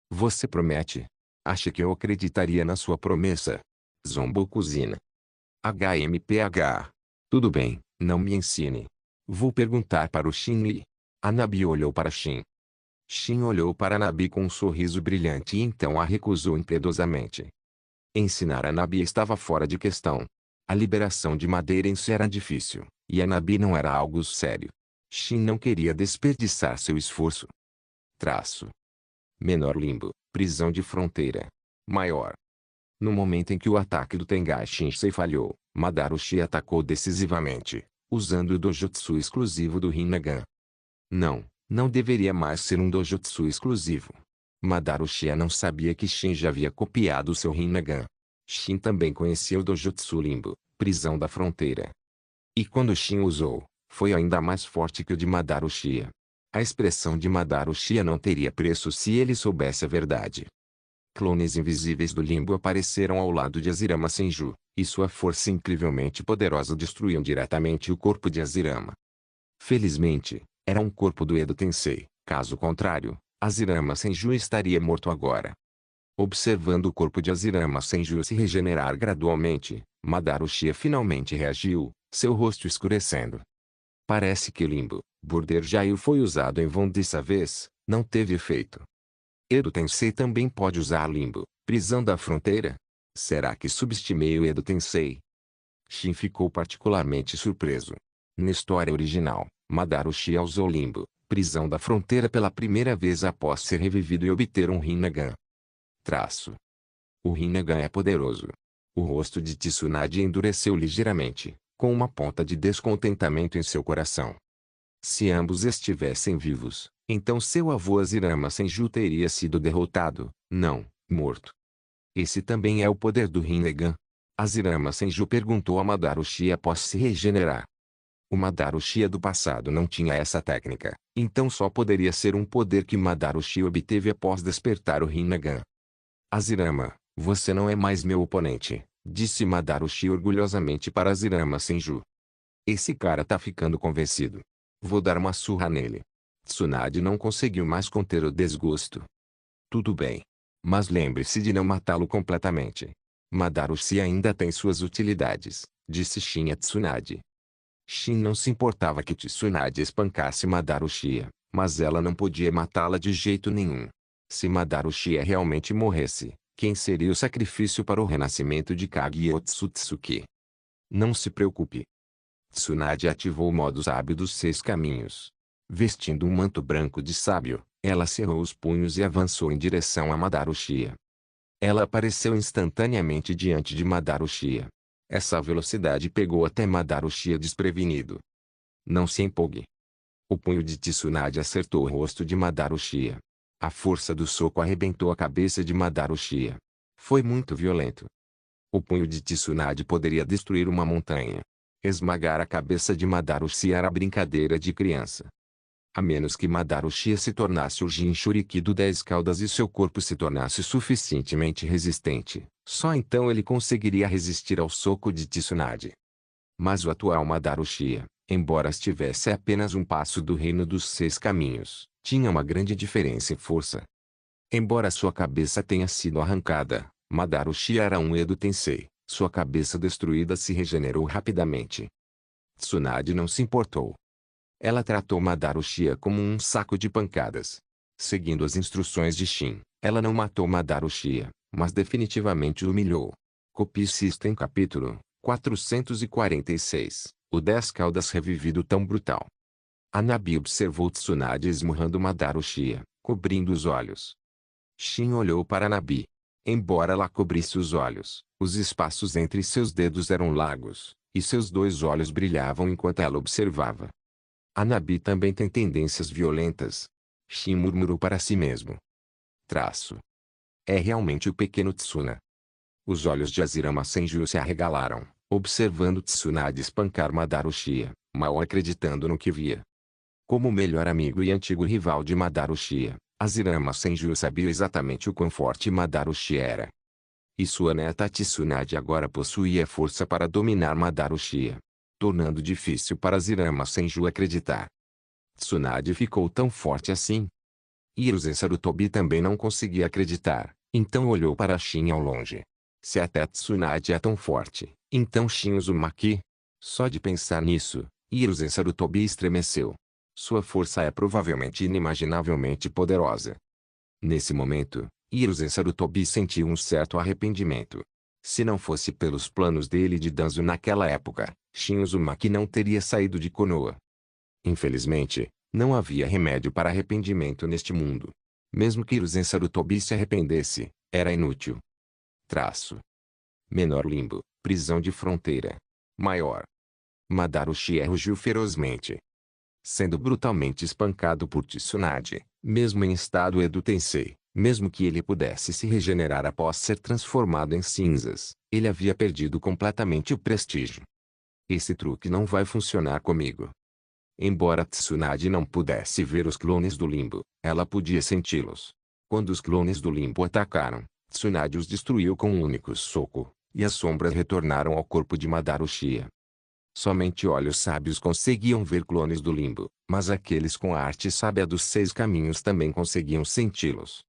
Você promete? Acha que eu acreditaria na sua promessa? Zombou Kuzina. HMPH. Tudo bem, não me ensine. Vou perguntar para o Shin Lee. Anabi olhou para Shin. Shin olhou para Anabi com um sorriso brilhante e então a recusou impiedosamente. Ensinar Anabi estava fora de questão. A liberação de madeira em si era difícil, e Anabi não era algo sério. Shin não queria desperdiçar seu esforço. Traço. Menor limbo, prisão de fronteira. Maior. No momento em que o ataque do Tengai Shinsei falhou, Madarushi atacou decisivamente, usando o dojutsu exclusivo do Rinnegan. Não deveria mais ser um dojutsu exclusivo. Madarushi não sabia que Shin já havia copiado seu Rinnegan. Shin também conhecia o dojutsu limbo, prisão da fronteira. E quando Shin usou, foi ainda mais forte que o de Madarushi. A expressão de Madarushi não teria preço se ele soubesse a verdade. Clones invisíveis do limbo apareceram ao lado de Azirama Senju, e sua força incrivelmente poderosa destruíam diretamente o corpo de Azirama. Felizmente, era um corpo do Edo Tensei, caso contrário, Azirama Senju estaria morto agora. Observando o corpo de Azirama Senju se regenerar gradualmente, Madarushi finalmente reagiu, seu rosto escurecendo. Parece que Limbo, Burder Jail foi usado em vão dessa vez, não teve efeito. Edo Tensei também pode usar Limbo, prisão da fronteira? Será que subestimei o Edo Tensei? Shin ficou particularmente surpreso. Na história original, Madarushi usou Limbo, prisão da fronteira pela primeira vez após ser revivido e obter um Rinnegan. Traço. O Rinnegan é poderoso. O rosto de Tsunade endureceu ligeiramente, com uma ponta de descontentamento em seu coração. Se ambos estivessem vivos, então seu avô Azirama Senju teria sido derrotado, não, morto. Esse também é o poder do Rinnegan. Azirama Senju perguntou a Madarushi após se regenerar. O Madarushi do passado não tinha essa técnica, então só poderia ser um poder que Madarushi obteve após despertar o Rinnegan. Azirama, você não é mais meu oponente, disse Madarushi orgulhosamente para Azirama Senju. Esse cara tá ficando convencido. Vou dar uma surra nele. Tsunade não conseguiu mais conter o desgosto. Tudo bem. Mas lembre-se de não matá-lo completamente. Madarushi ainda tem suas utilidades, disse Shin a Tsunade. Shin não se importava que Tsunade espancasse Madarushi, mas ela não podia matá-la de jeito nenhum. Se Madarushi realmente morresse, quem seria o sacrifício para o renascimento de Kage Otsutsuki? Não se preocupe. Tsunade ativou o modo sábio dos 6 caminhos. Vestindo um manto branco de sábio, ela cerrou os punhos e avançou em direção a Madarushi. Ela apareceu instantaneamente diante de Madarushi. Essa velocidade pegou até Madarushi desprevenido. Não se empolgue. O punho de Tsunade acertou o rosto de Madarushi. A força do soco arrebentou a cabeça de Madarushi. Foi muito violento. O punho de Tsunade poderia destruir uma montanha. Esmagar a cabeça de Madarushi era brincadeira de criança. A menos que Madarushi se tornasse o Jinchuriki do 10 caudas e seu corpo se tornasse suficientemente resistente, só então ele conseguiria resistir ao soco de Tsunade. Mas o atual Madarushi, embora estivesse a apenas um passo do reino dos 6 caminhos, tinha uma grande diferença em força. Embora sua cabeça tenha sido arrancada, Madarushi era um Edo Tensei. Sua cabeça destruída se regenerou rapidamente. Tsunade não se importou. Ela tratou Madarushi como um saco de pancadas. Seguindo as instruções de Shin, ela não matou Madarushi, mas definitivamente o humilhou. Copy System capítulo 446. O 10 caudas revivido tão brutal. Anabi observou Tsunade esmurrando Madarushi, cobrindo os olhos. Shin olhou para Anabi. Embora ela cobrisse os olhos, os espaços entre seus dedos eram largos, e seus 2 olhos brilhavam enquanto ela observava. Anabi também tem tendências violentas. Shin murmurou para si mesmo. Traço. É realmente o pequeno Tsuna. Os olhos de Azirama Senju se arregalaram, observando Tsunade espancar Madara Uchiha, mal acreditando no que via. Como melhor amigo e antigo rival de Madara Uchiha, Hashirama Senju sabia exatamente o quão forte Madara Uchiha era. E sua neta Tsunade agora possuía força para dominar Madara Uchiha, tornando difícil para Hashirama Senju acreditar. Tsunade ficou tão forte assim? Hiruzen Sarutobi também não conseguia acreditar, então olhou para Shin ao longe. Se até Tsunade é tão forte, então Shin Uzumaki? Só de pensar nisso, Hiruzen Sarutobi estremeceu. Sua força é provavelmente inimaginavelmente poderosa. Nesse momento, Hiruzen Sarutobi sentiu um certo arrependimento. Se não fosse pelos planos dele e de Danzo naquela época, Shin Uzumaki não teria saído de Konoha. Infelizmente, não havia remédio para arrependimento neste mundo. Mesmo que Hiruzen Sarutobi se arrependesse, era inútil. Traço. Menor limbo, prisão de fronteira. Maior. Madara Uchiha rugiu ferozmente. Sendo brutalmente espancado por Tsunade, mesmo em estado Edo Tensei, mesmo que ele pudesse se regenerar após ser transformado em cinzas, ele havia perdido completamente o prestígio. Esse truque não vai funcionar comigo. Embora Tsunade não pudesse ver os clones do limbo, ela podia senti-los. Quando os clones do limbo atacaram, Tsunade os destruiu com um único soco, e as sombras retornaram ao corpo de Madara Uchiha. Somente olhos sábios conseguiam ver clones do limbo, mas aqueles com a arte sábia dos 6 caminhos também conseguiam senti-los.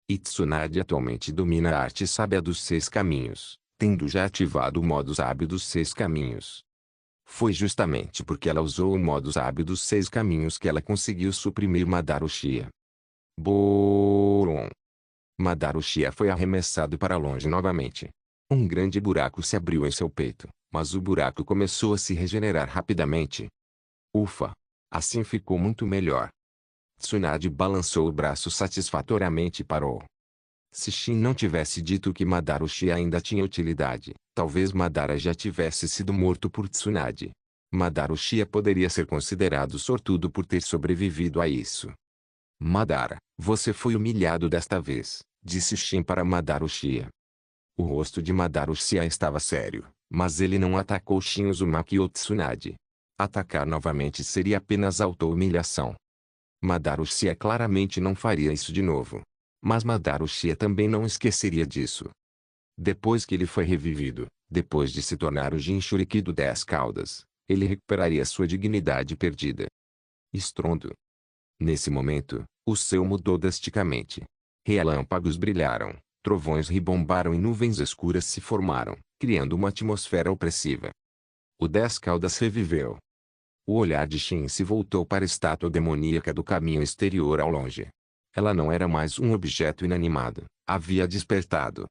E Tsunade atualmente domina a arte sábia dos 6 caminhos, tendo já ativado o modo sábio dos 6 caminhos. Foi justamente porque ela usou o modo sábio dos 6 caminhos que ela conseguiu suprimir Madara Uchiha. Boom! Madara Uchiha foi arremessado para longe novamente. Um grande buraco se abriu em seu peito, mas o buraco começou a se regenerar rapidamente. Ufa! Assim ficou muito melhor. Tsunade balançou o braço satisfatoriamente e parou. Se Shin não tivesse dito que Madara Uchiha ainda tinha utilidade, talvez Madara já tivesse sido morto por Tsunade. Madara Uchiha poderia ser considerado sortudo por ter sobrevivido a isso. Madara, você foi humilhado desta vez, disse Shin para Madara Uchiha. O rosto de Madara Uchiha estava sério, mas ele não atacou Shin Uzumaki ou Tsunade. Atacar novamente seria apenas auto-humilhação. Madara Uchiha claramente não faria isso de novo. Mas Madara Uchiha também não esqueceria disso. Depois que ele foi revivido, depois de se tornar o Jinchuriki do 10 Caudas, ele recuperaria sua dignidade perdida. Estrondo. Nesse momento, o céu mudou drasticamente. Relâmpagos brilharam, trovões ribombaram e nuvens escuras se formaram, criando uma atmosfera opressiva. O 10 Caudas reviveu. O olhar de Shin se voltou para a estátua demoníaca do caminho exterior ao longe. Ela não era mais um objeto inanimado, havia despertado.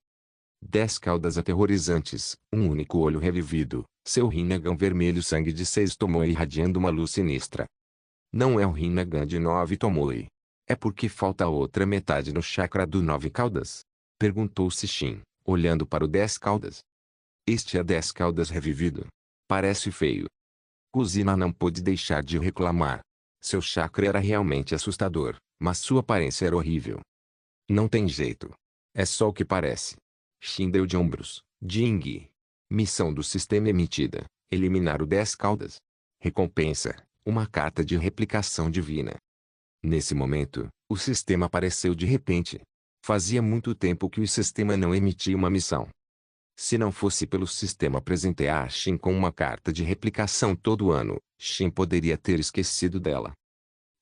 10 caudas aterrorizantes, um único olho revivido, seu Rinnegan vermelho sangue de 6 Tomoe irradiando uma luz sinistra. Não é o Rinnegan de 9 Tomoe. É porque falta a outra metade no chakra do 9 caudas? Perguntou-se Shin, olhando para o 10 caudas. Este é 10 caudas revivido. Parece feio. Kushina não pôde deixar de reclamar. Seu chakra era realmente assustador, mas sua aparência era horrível. Não tem jeito. É só o que parece. Shin deu de ombros. Jing. Missão do sistema emitida: eliminar o 10 caudas. Recompensa: uma carta de replicação divina. Nesse momento, o sistema apareceu de repente. Fazia muito tempo que o sistema não emitia uma missão. Se não fosse pelo sistema presentear Shin com uma carta de replicação todo ano, Shin poderia ter esquecido dela.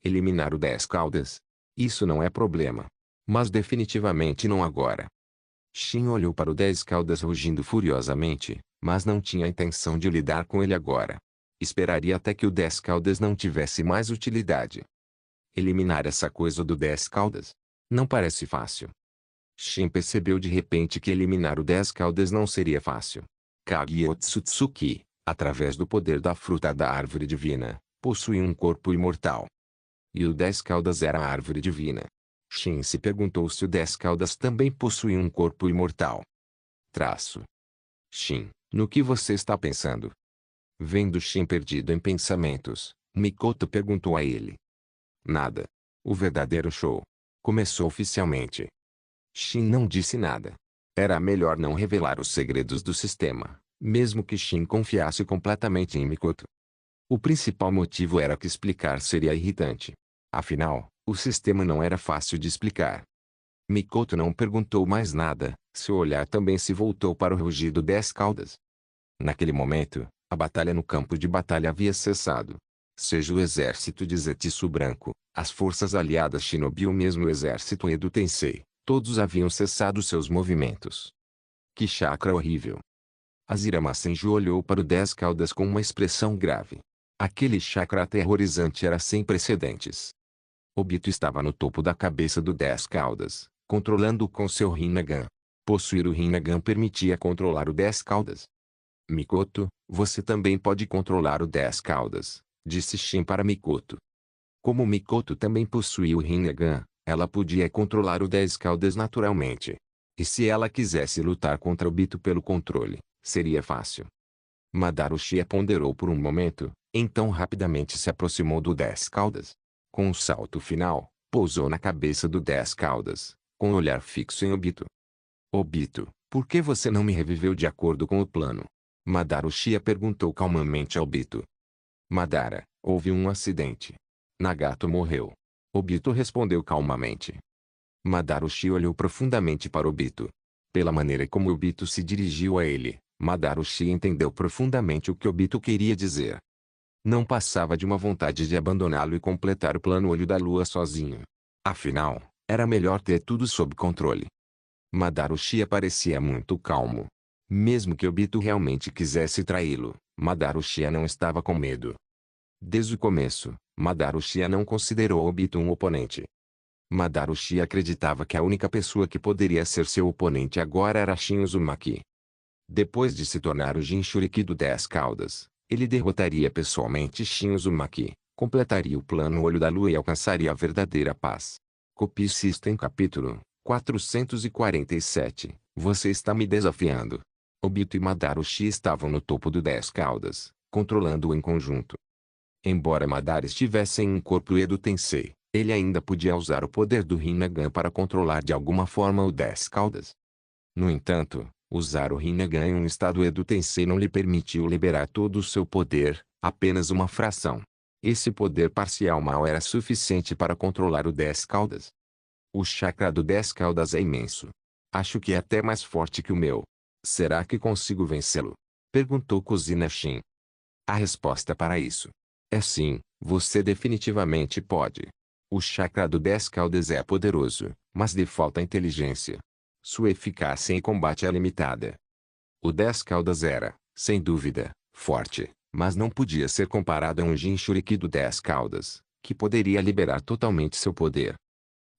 Eliminar o 10 caudas? Isso não é problema. Mas definitivamente não agora. Shin olhou para o 10 caudas rugindo furiosamente, mas não tinha intenção de lidar com ele agora. Esperaria até que o 10 caudas não tivesse mais utilidade. Eliminar essa coisa do 10 caudas? Não parece fácil. Shin percebeu de repente que eliminar o 10 caudas não seria fácil. Kage Otsutsuki, através do poder da fruta da árvore divina, possui um corpo imortal. E o 10 caudas era a árvore divina. Shin se perguntou se o 10 caudas também possui um corpo imortal. Traço. Shin, no que você está pensando? Vendo Shin perdido em pensamentos, Mikoto perguntou a ele. Nada. O verdadeiro show começou oficialmente. Shin não disse nada. Era melhor não revelar os segredos do sistema, mesmo que Shin confiasse completamente em Mikoto. O principal motivo era que explicar seria irritante. Afinal, o sistema não era fácil de explicar. Mikoto não perguntou mais nada, seu olhar também se voltou para o rugido das caudas. Naquele momento, a batalha no campo de batalha havia cessado. Seja o exército de Zetsu Branco, as forças aliadas Shinobi ou mesmo o exército Edo Tensei, todos haviam cessado seus movimentos. Que chakra horrível! Azirama Senju olhou para o 10 caudas com uma expressão grave. Aquele chakra aterrorizante era sem precedentes. Obito estava no topo da cabeça do 10 caudas, controlando-o com seu Rinnegan. Possuir o Rinnegan permitia controlar o 10 caudas. Mikoto, você também pode controlar o 10 caudas, disse Shin para Mikoto. Como Mikoto também possuía o Rinnegan, ela podia controlar o 10 caudas naturalmente. E se ela quisesse lutar contra Obito pelo controle, seria fácil. Madara Uchiha ponderou por um momento, então rapidamente se aproximou do 10 caudas. Com um salto final, pousou na cabeça do 10 caudas, com o olhar fixo em Obito. Obito, por que você não me reviveu de acordo com o plano? Madara Uchiha perguntou calmamente a Obito. Madara, houve um acidente. Nagato morreu. Obito respondeu calmamente. Madara Uchiha olhou profundamente para Obito. Pela maneira como Obito se dirigiu a ele, Madara Uchiha entendeu profundamente o que Obito queria dizer. Não passava de uma vontade de abandoná-lo e completar o plano Olho da Lua sozinho. Afinal, era melhor ter tudo sob controle. Madara Uchiha parecia muito calmo. Mesmo que Obito realmente quisesse traí-lo, Madara Uchiha não estava com medo. Desde o começo, Madara Uchiha não considerou Obito um oponente. Madara Uchiha acreditava que a única pessoa que poderia ser seu oponente agora era Shin Uzumaki. Depois de se tornar o Jinchuriki do 10 caudas, ele derrotaria pessoalmente Shin Uzumaki, completaria o plano Olho da Lua e alcançaria a verdadeira paz. Copy System Capítulo 447. Você está me desafiando. Obito e Madara Uchiha estavam no topo do 10 caudas, controlando-o em conjunto. Embora Madara estivesse em um corpo Edo Tensei, ele ainda podia usar o poder do Rinnegan para controlar de alguma forma o 10 caudas. No entanto, usar o Rinnegan em um estado Edo Tensei não lhe permitiu liberar todo o seu poder, apenas uma fração. Esse poder parcial mal era suficiente para controlar o 10 caudas. O chakra do 10 caudas é imenso. Acho que é até mais forte que o meu. Será que consigo vencê-lo? Perguntou Kushina Shin. A resposta para isso é sim, você definitivamente pode. O chakra do 10 caudas é poderoso, mas lhe falta inteligência. Sua eficácia em combate é limitada. O 10 caudas era, sem dúvida, forte, mas não podia ser comparado a um Jinchuriki do 10 caudas, que poderia liberar totalmente seu poder.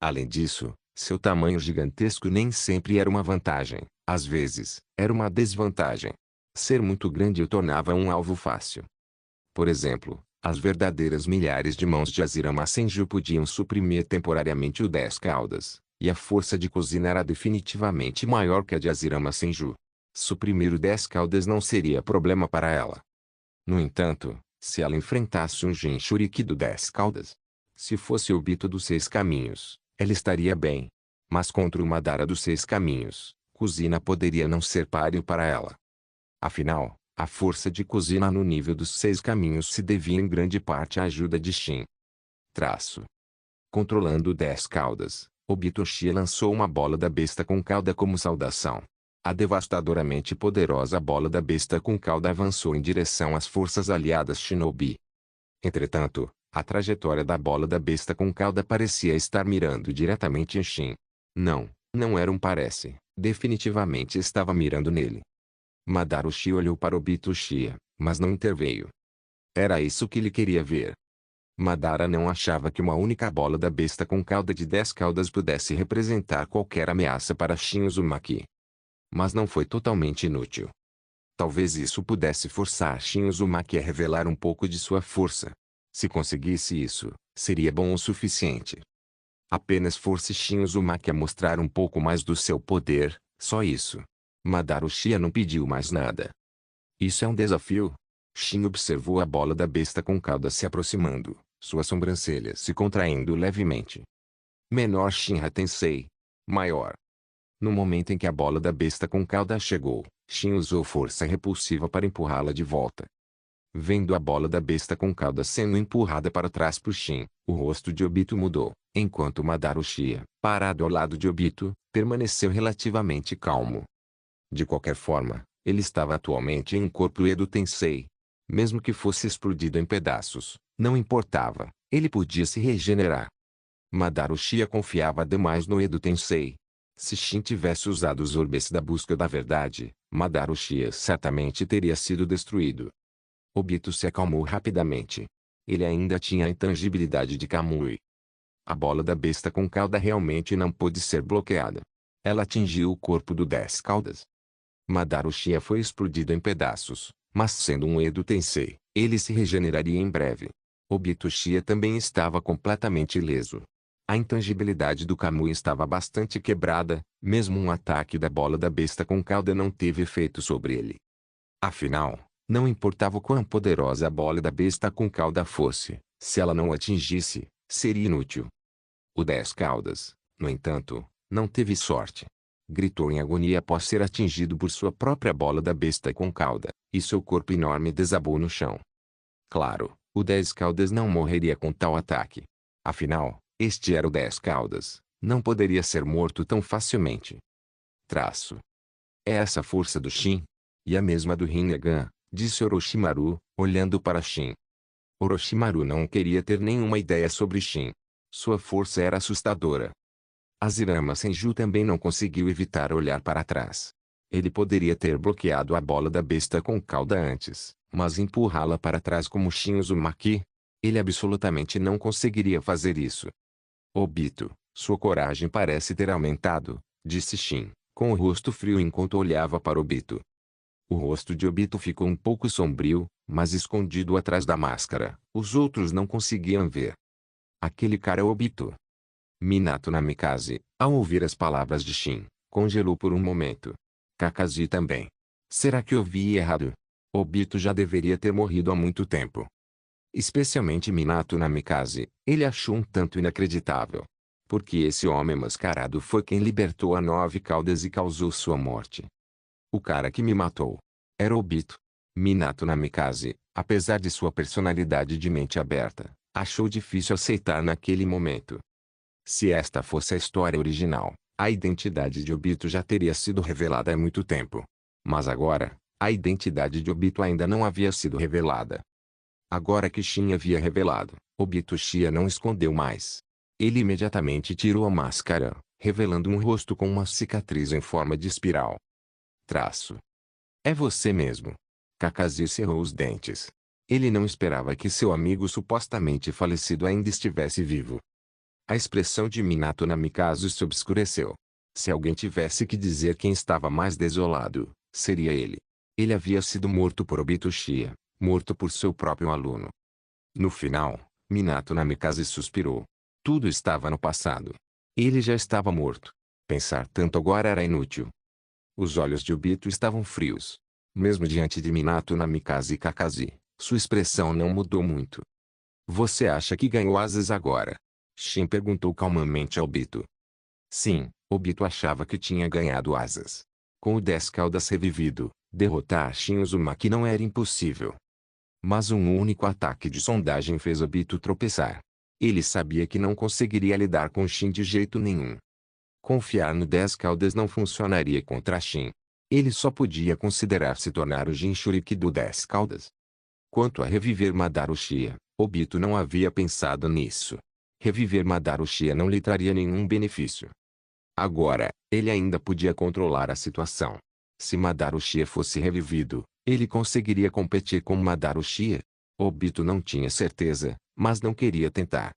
Além disso, seu tamanho gigantesco nem sempre era uma vantagem, às vezes, era uma desvantagem. Ser muito grande o tornava um alvo fácil. Por exemplo, as verdadeiras milhares de mãos de Azirama Senju podiam suprimir temporariamente o 10 caudas, e a força de Kushina era definitivamente maior que a de Azirama Senju. Suprimir o 10 caudas não seria problema para ela. No entanto, se ela enfrentasse um Jinchuriki do 10 caudas, se fosse o Obito dos 6 caminhos, ela estaria bem. Mas contra o Madara dos 6 caminhos, Kushina poderia não ser páreo para ela. Afinal, a força de Kushina no nível dos 6 caminhos se devia em grande parte à ajuda de Shin. Controlando o 10 caudas, Obito Uchiha lançou uma bola da besta com cauda como saudação. A devastadoramente poderosa bola da besta com cauda avançou em direção às forças aliadas Shinobi. Entretanto, a trajetória da bola da besta com cauda parecia estar mirando diretamente em Shin. Não era um parece, definitivamente estava mirando nele. Madara Uchiha olhou para Obito Uchiha, mas não interveio. Era isso que ele queria ver. Madara não achava que uma única bola da besta com cauda de 10 caudas pudesse representar qualquer ameaça para Shin Uzumaki. Mas não foi totalmente inútil. Talvez isso pudesse forçar Shin Uzumaki a revelar um pouco de sua força. Se conseguisse isso, seria bom o suficiente. Apenas force Shin Uzumaki a mostrar um pouco mais do seu poder, só isso. Madara Uchiha não pediu mais nada. Isso é um desafio? Shin observou a bola da besta com cauda se aproximando, suas sobrancelhas se contraindo levemente. Menor Shinra Tensei. Maior. No momento em que a bola da besta com cauda chegou, Shin usou força repulsiva para empurrá-la de volta. Vendo a bola da besta com cauda sendo empurrada para trás por Shin, o rosto de Obito mudou, enquanto Madara Uchiha, parado ao lado de Obito, permaneceu relativamente calmo. De qualquer forma, ele estava atualmente em um corpo Edo Tensei. Mesmo que fosse explodido em pedaços, não importava, ele podia se regenerar. Madara Uchiha confiava demais no Edo Tensei. Se Shin tivesse usado os orbes da busca da verdade, Madara Uchiha certamente teria sido destruído. Obito se acalmou rapidamente. Ele ainda tinha a intangibilidade de Kamui. A bola da besta com cauda realmente não pôde ser bloqueada. Ela atingiu o corpo do 10 Caudas. Madara Uchiha foi explodido em pedaços, mas sendo um Edo Tensei, ele se regeneraria em breve. Obito Uchiha também estava completamente ileso. A intangibilidade do Kamui estava bastante quebrada, mesmo um ataque da bola da besta com cauda não teve efeito sobre ele. Afinal, não importava o quão poderosa a bola da besta com cauda fosse, se ela não o atingisse, seria inútil. O 10 Caudas, no entanto, não teve sorte. Gritou em agonia após ser atingido por sua própria bola da besta com cauda, e seu corpo enorme desabou no chão. Claro, o 10 Caudas não morreria com tal ataque. Afinal, este era o 10 Caudas, não poderia ser morto tão facilmente. Traço. É essa a força do Shin? E a mesma do Rinnegan, disse Orochimaru, olhando para Shin. Orochimaru não queria ter nenhuma ideia sobre Shin. Sua força era assustadora. Hashirama Senju também não conseguiu evitar olhar para trás. Ele poderia ter bloqueado a bola da besta com cauda antes, mas empurrá-la para trás como Shin Uzumaki? Ele absolutamente não conseguiria fazer isso. Obito, sua coragem parece ter aumentado, disse Shin, com o rosto frio enquanto olhava para Obito. O rosto de Obito ficou um pouco sombrio, mas escondido atrás da máscara, os outros não conseguiam ver. Aquele cara é Obito. Minato Namikaze, ao ouvir as palavras de Shin, congelou por um momento. Kakashi também. Será que ouvi errado? Obito já deveria ter morrido há muito tempo. Especialmente Minato Namikaze, ele achou um tanto inacreditável. Porque esse homem mascarado foi quem libertou a 9 Caudas e causou sua morte. O cara que me matou era Obito. Minato Namikaze, apesar de sua personalidade de mente aberta, achou difícil aceitar naquele momento. Se esta fosse a história original, a identidade de Obito já teria sido revelada há muito tempo. Mas agora, a identidade de Obito ainda não havia sido revelada. Agora que Shin havia revelado, Obito Uchiha não escondeu mais. Ele imediatamente tirou a máscara, revelando um rosto com uma cicatriz em forma de espiral. Traço. É você mesmo. Kakashi cerrou os dentes. Ele não esperava que seu amigo supostamente falecido ainda estivesse vivo. A expressão de Minato Namikaze se obscureceu. Se alguém tivesse que dizer quem estava mais desolado, seria ele. Ele havia sido morto por Obito Uchiha, morto por seu próprio aluno. No final, Minato Namikaze suspirou. Tudo estava no passado. Ele já estava morto. Pensar tanto agora era inútil. Os olhos de Obito estavam frios. Mesmo diante de Minato Namikaze e Kakashi, sua expressão não mudou muito. Você acha que ganhou asas agora? Shin perguntou calmamente a Obito. Sim, Obito achava que tinha ganhado asas. Com o 10 Caudas revivido, derrotar Shin Uzumaki não era impossível. Mas um único ataque de sondagem fez Obito tropeçar. Ele sabia que não conseguiria lidar com Shin de jeito nenhum. Confiar no 10 Caudas não funcionaria contra Shin. Ele só podia considerar se tornar o Jinchuriki do 10 Caudas. Quanto a reviver Madara Uchiha, Obito não havia pensado nisso. Reviver Madara Uchiha não lhe traria nenhum benefício. Agora, ele ainda podia controlar a situação. Se Madara Uchiha fosse revivido, ele conseguiria competir com Madara Uchiha? Obito não tinha certeza, mas não queria tentar.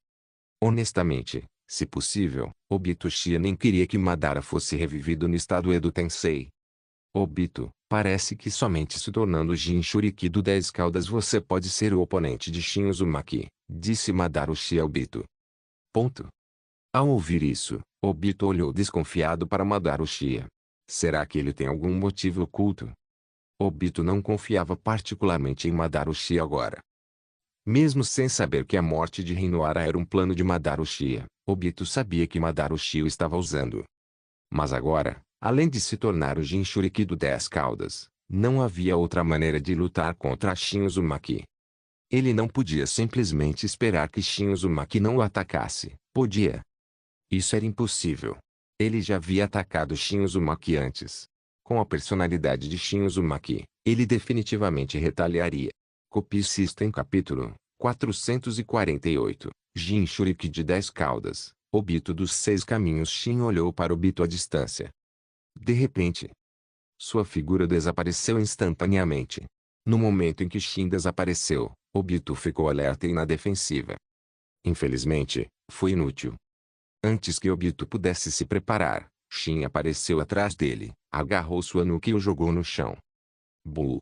Honestamente, se possível, Obito Uchiha nem queria que Madara fosse revivido no estado Edo Tensei. Obito, parece que somente se tornando Jinchuriki do 10 Caudas você pode ser o oponente de Shin Uzumaki, disse Madara Uchiha a Obito. Ponto. Ao ouvir isso, Obito olhou desconfiado para Madara Uchiha. Será que ele tem algum motivo oculto? Obito não confiava particularmente em Madara Uchiha agora. Mesmo sem saber que a morte de Rinoara era um plano de Madara Uchiha, Obito sabia que Madara Uchiha o estava usando. Mas agora, Além de se tornar o Jinchuriki do 10 caudas, não havia outra maneira de lutar contra Shin Uzumaki. Ele não podia simplesmente esperar que Shin Uzumaki não o atacasse. Podia. Isso era impossível. Ele já havia atacado Shin Uzumaki antes. Com a personalidade de Shin Uzumaki, ele definitivamente retaliaria. Copy System Capítulo 448 Jinchuriki de 10 caudas. Obito dos 6 caminhos. Shin olhou para Obito à distância. De repente, sua figura desapareceu instantaneamente. No momento em que Shin desapareceu, Obito ficou alerta e na defensiva. Infelizmente, foi inútil. Antes que Obito pudesse se preparar, Shin apareceu atrás dele, agarrou sua nuca e o jogou no chão. Bull.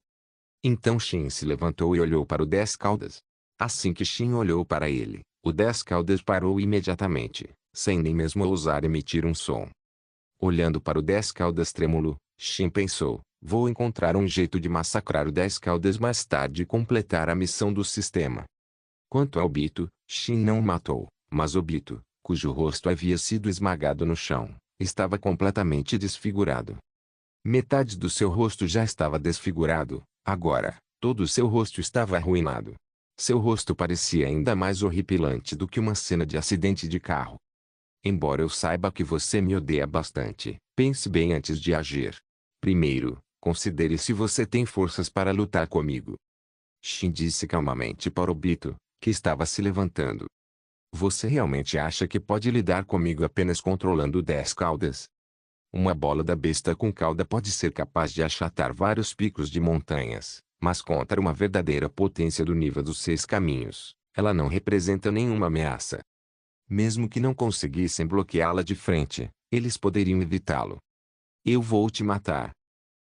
Então Shin se levantou e olhou para o 10 caudas. Assim que Shin olhou para ele, o 10 caudas parou imediatamente, sem nem mesmo ousar emitir um som. Olhando para o 10 caudas trêmulo, Shin pensou, vou encontrar um jeito de massacrar o 10 caudas mais tarde e completar a missão do sistema. Quanto a Obito, Shin não o matou, mas Obito, cujo rosto havia sido esmagado no chão, estava completamente desfigurado. Metade do seu rosto já estava desfigurado, agora, todo o seu rosto estava arruinado. Seu rosto parecia ainda mais horripilante do que uma cena de acidente de carro. Embora eu saiba que você me odeia bastante, pense bem antes de agir. Primeiro, considere se você tem forças para lutar comigo. Shin disse calmamente para Obito, que estava se levantando. Você realmente acha que pode lidar comigo apenas controlando 10 caudas? Uma bola da besta com cauda pode ser capaz de achatar vários picos de montanhas, mas contra uma verdadeira potência do nível dos 6 caminhos, ela não representa nenhuma ameaça. Mesmo que não conseguissem bloqueá-la de frente, eles poderiam evitá-lo. Eu vou te matar.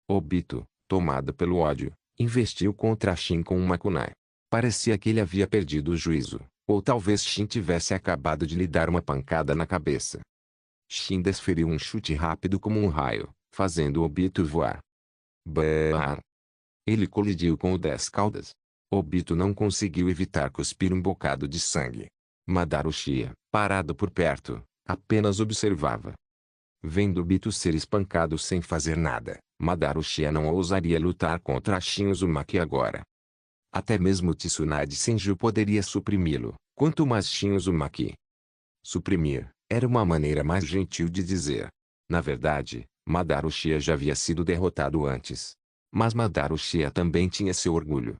Obito, tomado pelo ódio, investiu contra Shin com uma kunai. Parecia que ele havia perdido o juízo, ou talvez Shin tivesse acabado de lhe dar uma pancada na cabeça. Shin desferiu um chute rápido como um raio, fazendo Obito voar. Bah! Ele colidiu com o 10 caudas. Obito não conseguiu evitar cuspir um bocado de sangue. Madara Uchiha, parado por perto, apenas observava. Vendo Obito ser espancado sem fazer nada, Madara Uchiha não ousaria lutar contra Shin Uzumaki agora. Até mesmo Tsunade Senju poderia suprimi-lo, quanto mais Shin Uzumaki. Suprimir era uma maneira mais gentil de dizer. Na verdade, Madara Uchiha já havia sido derrotado antes. Mas Madara Uchiha também tinha seu orgulho.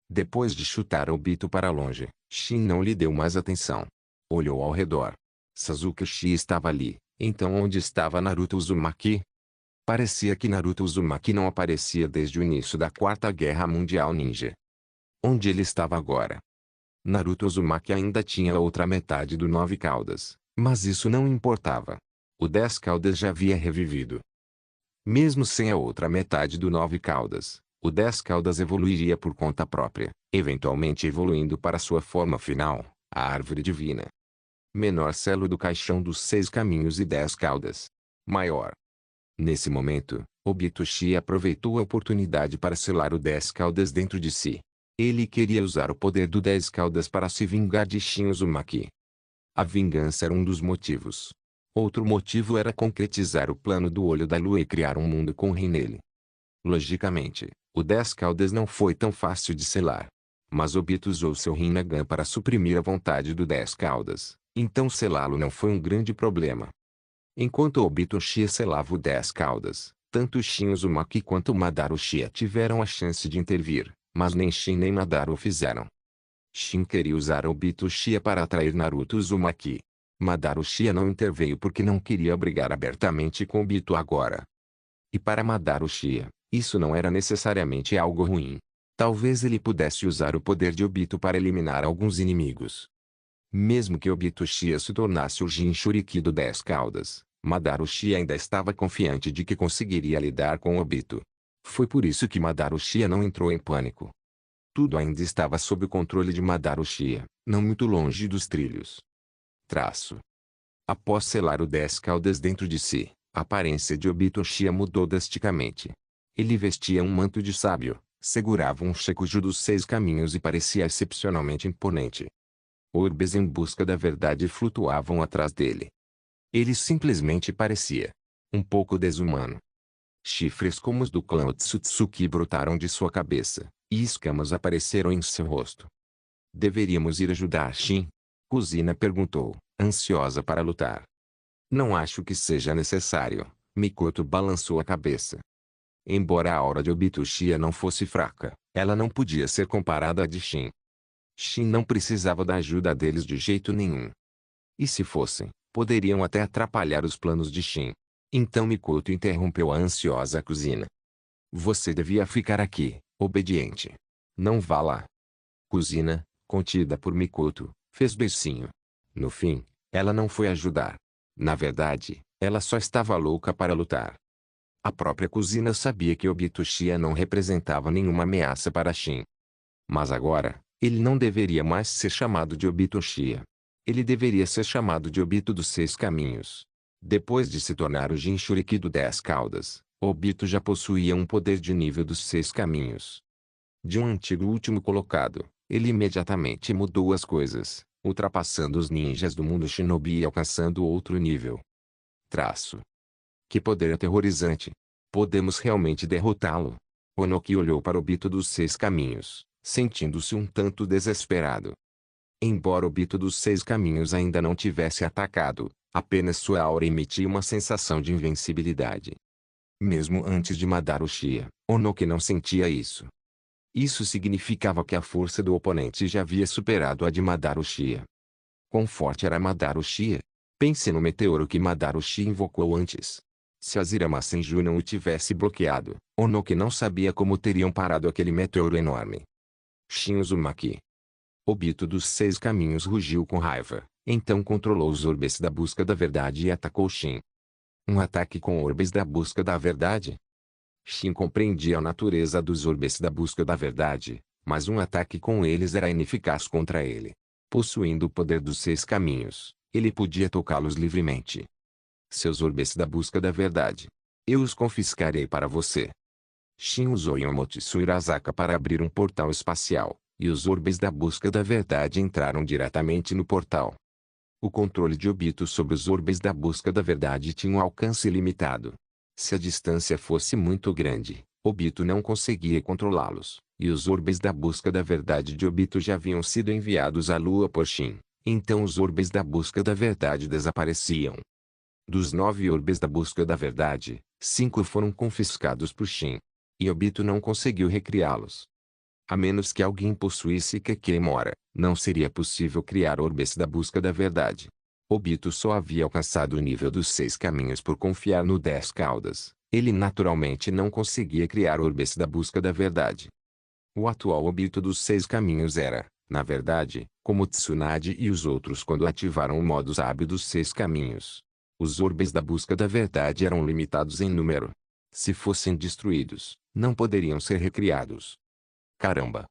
Depois de chutar Obito para longe, Shin não lhe deu mais atenção. Olhou ao redor. Sasuke Uchiha estava ali, então onde estava Naruto Uzumaki? Parecia que Naruto Uzumaki não aparecia desde o início da Quarta Guerra Mundial Ninja. Onde ele estava agora? Naruto Uzumaki ainda tinha a outra metade do 9 caudas, mas isso não importava. O 10 caudas já havia revivido. Mesmo sem a outra metade do 9 caudas, o 10 caudas evoluiria por conta própria, eventualmente evoluindo para sua forma final, a árvore divina. Menor selo do caixão dos 6 caminhos e 10 caudas. Maior. Nesse momento, Obito Uchiha aproveitou a oportunidade para selar o 10 caudas dentro de si. Ele queria usar o poder do 10 caudas para se vingar de Shin Uzumaki. A vingança era um dos motivos. Outro motivo era concretizar o plano do Olho da Lua e criar um mundo com Rin nele. Logicamente, o 10 caudas não foi tão fácil de selar. Mas Obito usou seu Rinnegan para suprimir a vontade do 10 caudas, então selá-lo não foi um grande problema. Enquanto Obito Uchiha selava o 10 caudas, tanto Shin Uzumaki quanto Madara Uchiha tiveram a chance de intervir, mas nem Shin nem Madara o fizeram. Shin queria usar Obito Uchiha para atrair Naruto Uzumaki. Madara Uchiha não interveio porque não queria brigar abertamente com Obito agora. E para Madara Uchiha, isso não era necessariamente algo ruim. Talvez ele pudesse usar o poder de Obito para eliminar alguns inimigos. Mesmo que Obito Uchiha se tornasse o Jinchuriki do 10 caudas, Madara Uchiha ainda estava confiante de que conseguiria lidar com Obito. Foi por isso que Madara Uchiha não entrou em pânico. Tudo ainda estava sob o controle de Madara Uchiha, não muito longe dos trilhos. Traço. Após selar o 10 caudas dentro de si, a aparência de Obito Uchiha mudou drasticamente. Ele vestia um manto de sábio, segurava um Shakuju dos 6 caminhos e parecia excepcionalmente imponente. Orbes em busca da verdade flutuavam atrás dele. Ele simplesmente parecia um pouco desumano. Chifres como os do clã Otsutsuki brotaram de sua cabeça, e escamas apareceram em seu rosto. Deveríamos ir ajudar Shin? Kuzina perguntou, ansiosa para lutar. Não acho que seja necessário. Mikoto balançou a cabeça. Embora a aura de Obito Uchiha não fosse fraca, ela não podia ser comparada à de Shin. Shin não precisava da ajuda deles de jeito nenhum. E se fossem, poderiam até atrapalhar os planos de Shin. Então Mikoto interrompeu a ansiosa Kuzina. Você devia ficar aqui, obediente. Não vá lá. Kuzina, contida por Mikoto, fez beicinho. No fim, ela não foi ajudar. Na verdade, ela só estava louca para lutar. A própria Kuzina sabia que Obito Uchiha não representava nenhuma ameaça para Shin. Mas agora, ele não deveria mais ser chamado de Obito Uchiha. Ele deveria ser chamado de Obito dos Seis Caminhos. Depois de se tornar o Jinchuriki do 10 Caudas, Obito já possuía um poder de nível dos Seis Caminhos. De um antigo último colocado, ele imediatamente mudou as coisas, ultrapassando os ninjas do mundo shinobi e alcançando outro nível. Traço. Que poder aterrorizante! Podemos realmente derrotá-lo? Onoki olhou para Obito dos Seis Caminhos, sentindo-se um tanto desesperado. Embora Obito dos Seis Caminhos ainda não tivesse atacado, apenas sua aura emitia uma sensação de invencibilidade. Mesmo antes de Madara Uchiha, Onoki não sentia isso. Isso significava que a força do oponente já havia superado a de Madara Uchiha. Quão forte era Madara Uchiha? Pense no meteoro que Madara Uchiha invocou antes. Se Azirama Senju não o tivesse bloqueado, Onoki não sabia como teriam parado aquele meteoro enorme. Shin Uzumaki. Obito dos Seis Caminhos rugiu com raiva, então controlou os orbes da busca da verdade e atacou Shin. Um ataque com orbes da busca da verdade? Shin compreendia a natureza dos orbes da busca da verdade, mas um ataque com eles era ineficaz contra ele. Possuindo o poder dos Seis Caminhos, ele podia tocá-los livremente. Seus orbes da busca da verdade. Eu os confiscarei para você. Shin usou Yomotsu Irazaka para abrir um portal espacial, e os orbes da busca da verdade entraram diretamente no portal. O controle de Obito sobre os orbes da busca da verdade tinha um alcance limitado. Se a distância fosse muito grande, Obito não conseguia controlá-los, e os orbes da busca da verdade de Obito já haviam sido enviados à Lua por Shin, então os orbes da busca da verdade desapareciam. Dos 9 orbes da busca da verdade, 5 foram confiscados por Shin. E Obito não conseguiu recriá-los. A menos que alguém possuísse Kekemora, não seria possível criar orbes da busca da verdade. Obito só havia alcançado o nível dos Seis Caminhos por confiar no 10 Caudas. Ele naturalmente não conseguia criar orbes da busca da verdade. O atual Obito dos Seis Caminhos era, na verdade, como Tsunade e os outros quando ativaram o modo sábio dos Seis Caminhos. Os orbes da busca da verdade eram limitados em número. Se fossem destruídos, não poderiam ser recriados. Caramba!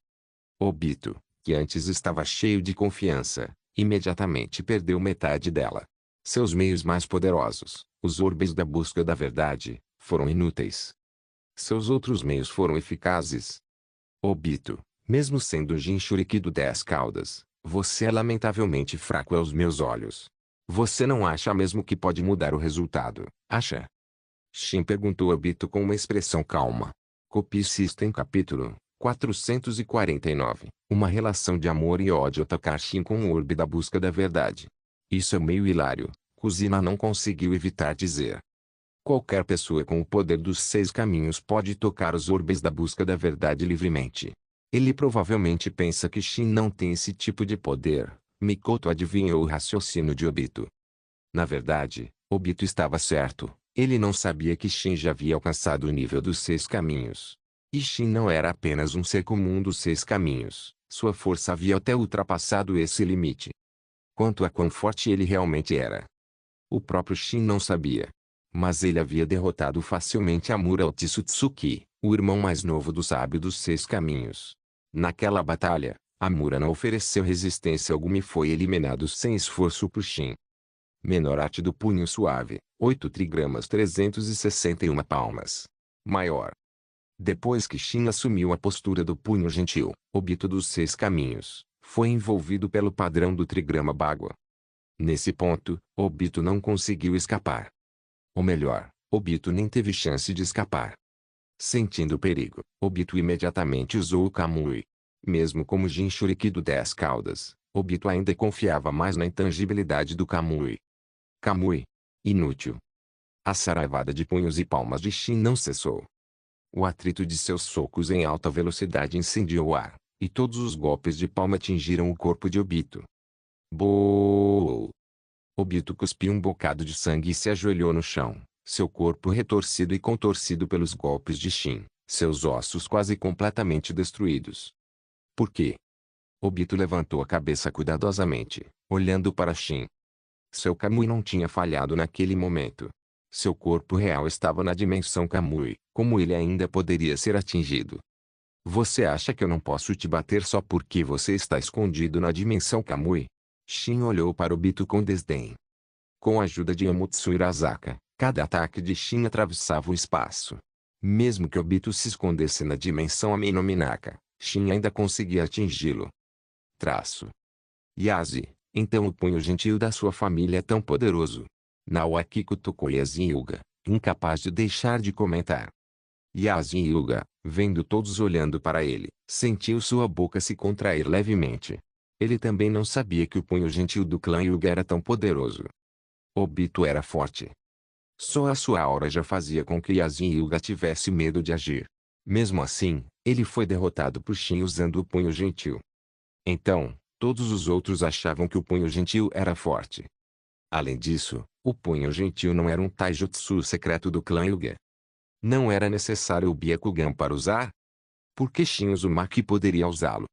Obito, que antes estava cheio de confiança, imediatamente perdeu metade dela. Seus meios mais poderosos, os orbes da busca da verdade, foram inúteis. Seus outros meios foram eficazes. Obito, mesmo sendo o Jinchuriki do 10 Caudas, você é lamentavelmente fraco aos meus olhos. Você não acha mesmo que pode mudar o resultado, acha? Shin perguntou a Obito com uma expressão calma. Copie System capítulo 449. Uma relação de amor e ódio atacar Shin com o orbe da busca da verdade. Isso é meio hilário, Kuzina não conseguiu evitar dizer. Qualquer pessoa com o poder dos Seis Caminhos pode tocar os orbes da busca da verdade livremente. Ele provavelmente pensa que Shin não tem esse tipo de poder. Mikoto adivinhou o raciocínio de Obito. Na verdade, Obito estava certo. Ele não sabia que Shin já havia alcançado o nível dos Seis Caminhos. E Shin não era apenas um ser comum dos Seis Caminhos. Sua força havia até ultrapassado esse limite. Quanto a quão forte ele realmente era, o próprio Shin não sabia. Mas ele havia derrotado facilmente Amura Otsutsuki, o irmão mais novo do sábio dos Seis Caminhos. Naquela batalha, Amura não ofereceu resistência alguma e foi eliminado sem esforço por Shin. Menor arte do punho suave, 8 trigramas 361 palmas. Maior. Depois que Shin assumiu a postura do punho gentil, Obito dos Seis Caminhos, foi envolvido pelo padrão do trigrama Bagua. Nesse ponto, Obito não conseguiu escapar. Ou melhor, Obito nem teve chance de escapar. Sentindo o perigo, Obito imediatamente usou o Kamui. Mesmo como Jinchuriki do 10 caudas, Obito ainda confiava mais na intangibilidade do Kamui. Kamui. Inútil. A saraivada de punhos e palmas de Shin não cessou. O atrito de seus socos em alta velocidade incendiou o ar, e todos os golpes de palma atingiram o corpo de Obito. Boou! Obito cuspiu um bocado de sangue e se ajoelhou no chão, seu corpo retorcido e contorcido pelos golpes de Shin, seus ossos quase completamente destruídos. Por quê? Obito levantou a cabeça cuidadosamente, olhando para Shin. Seu Kamui não tinha falhado naquele momento. Seu corpo real estava na dimensão Kamui, como ele ainda poderia ser atingido. Você acha que eu não posso te bater só porque você está escondido na dimensão Kamui? Shin olhou para Obito com desdém. Com a ajuda de Yamutsu Irazaka, cada ataque de Shin atravessava o espaço. Mesmo que Obito se escondesse na dimensão Aminominaka, Shin ainda conseguia atingi-lo. Yazi, então o punho gentil da sua família é tão poderoso. Naoaki cutucou Yazi Yuga, incapaz de deixar de comentar. Yazi Yuga, vendo todos olhando para ele, sentiu sua boca se contrair levemente. Ele também não sabia que o punho gentil do clã Yuga era tão poderoso. Obito era forte. Só a sua aura já fazia com que Yazi Yuga tivesse medo de agir. Mesmo assim, ele foi derrotado por Shin usando o punho gentil. Então, todos os outros achavam que o punho gentil era forte. Além disso, o punho gentil não era um taijutsu secreto do clã Yuga. Não era necessário o Byakugan para usar? Por que Shin Uzumaki poderia usá-lo?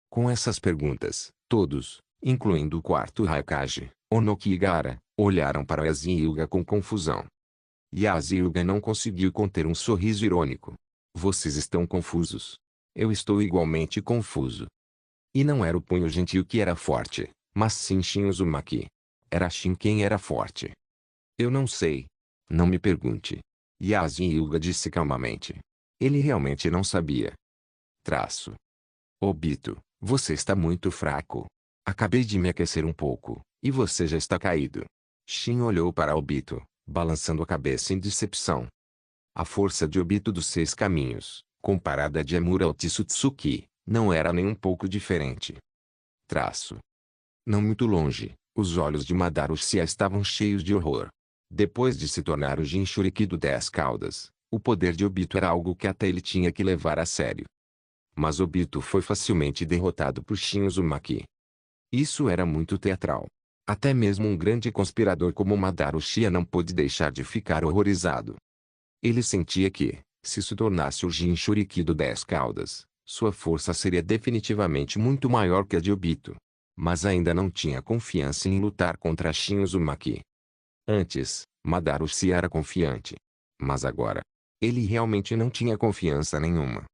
Com essas perguntas, todos, incluindo o quarto Raikage, Onoki e Gaara, olharam para Yazi Yuga com confusão. Yazi Yuga não conseguiu conter um sorriso irônico. Vocês estão confusos. Eu estou igualmente confuso. E não era o punho gentil que era forte, mas sim Shin Uzumaki. Era Shin quem era forte. Eu não sei. Não me pergunte. Yazi Yuga disse calmamente. Ele realmente não sabia. Obito, você está muito fraco. Acabei de me aquecer um pouco, e você já está caído. Shin olhou para Obito, balançando a cabeça em decepção. A força de Obito dos 6 caminhos, comparada a de Amura Otsutsuki, não era nem um pouco diferente. Não muito longe, os olhos de Madara Uchiha estavam cheios de horror. Depois de se tornar o Jinchuriki do 10 caudas, o poder de Obito era algo que até ele tinha que levar a sério. Mas Obito foi facilmente derrotado por Shin Uzumaki. Isso era muito teatral. Até mesmo um grande conspirador como Madara Uchiha não pôde deixar de ficar horrorizado. Ele sentia que, se tornasse o Jinchuriki do 10 caudas, sua força seria definitivamente muito maior que a de Obito. Mas ainda não tinha confiança em lutar contra Shin Uzumaki. Antes, Madara Uchiha era confiante. Mas agora, ele realmente não tinha confiança nenhuma.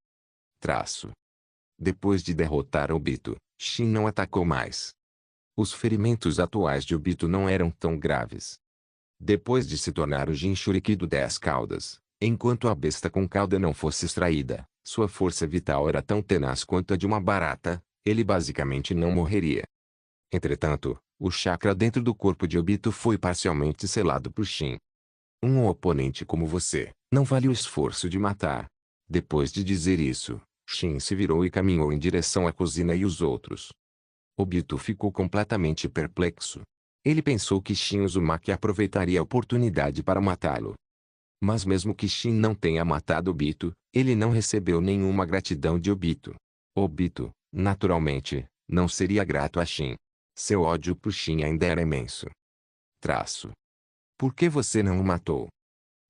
Depois de derrotar Obito, Shin não atacou mais. Os ferimentos atuais de Obito não eram tão graves. Depois de se tornar o Jinchuriki do 10 caudas, enquanto a besta com cauda não fosse extraída, sua força vital era tão tenaz quanto a de uma barata, ele basicamente não morreria. Entretanto, o chakra dentro do corpo de Obito foi parcialmente selado por Shin. Um oponente como você, não vale o esforço de matar. Depois de dizer isso, Shin se virou e caminhou em direção à cozinha e os outros. Obito ficou completamente perplexo. Ele pensou que Shin Uzumaki aproveitaria a oportunidade para matá-lo. Mas mesmo que Shin não tenha matado Obito, ele não recebeu nenhuma gratidão de Obito. Obito, naturalmente, não seria grato a Shin. Seu ódio por Shin ainda era imenso. Por que você não o matou?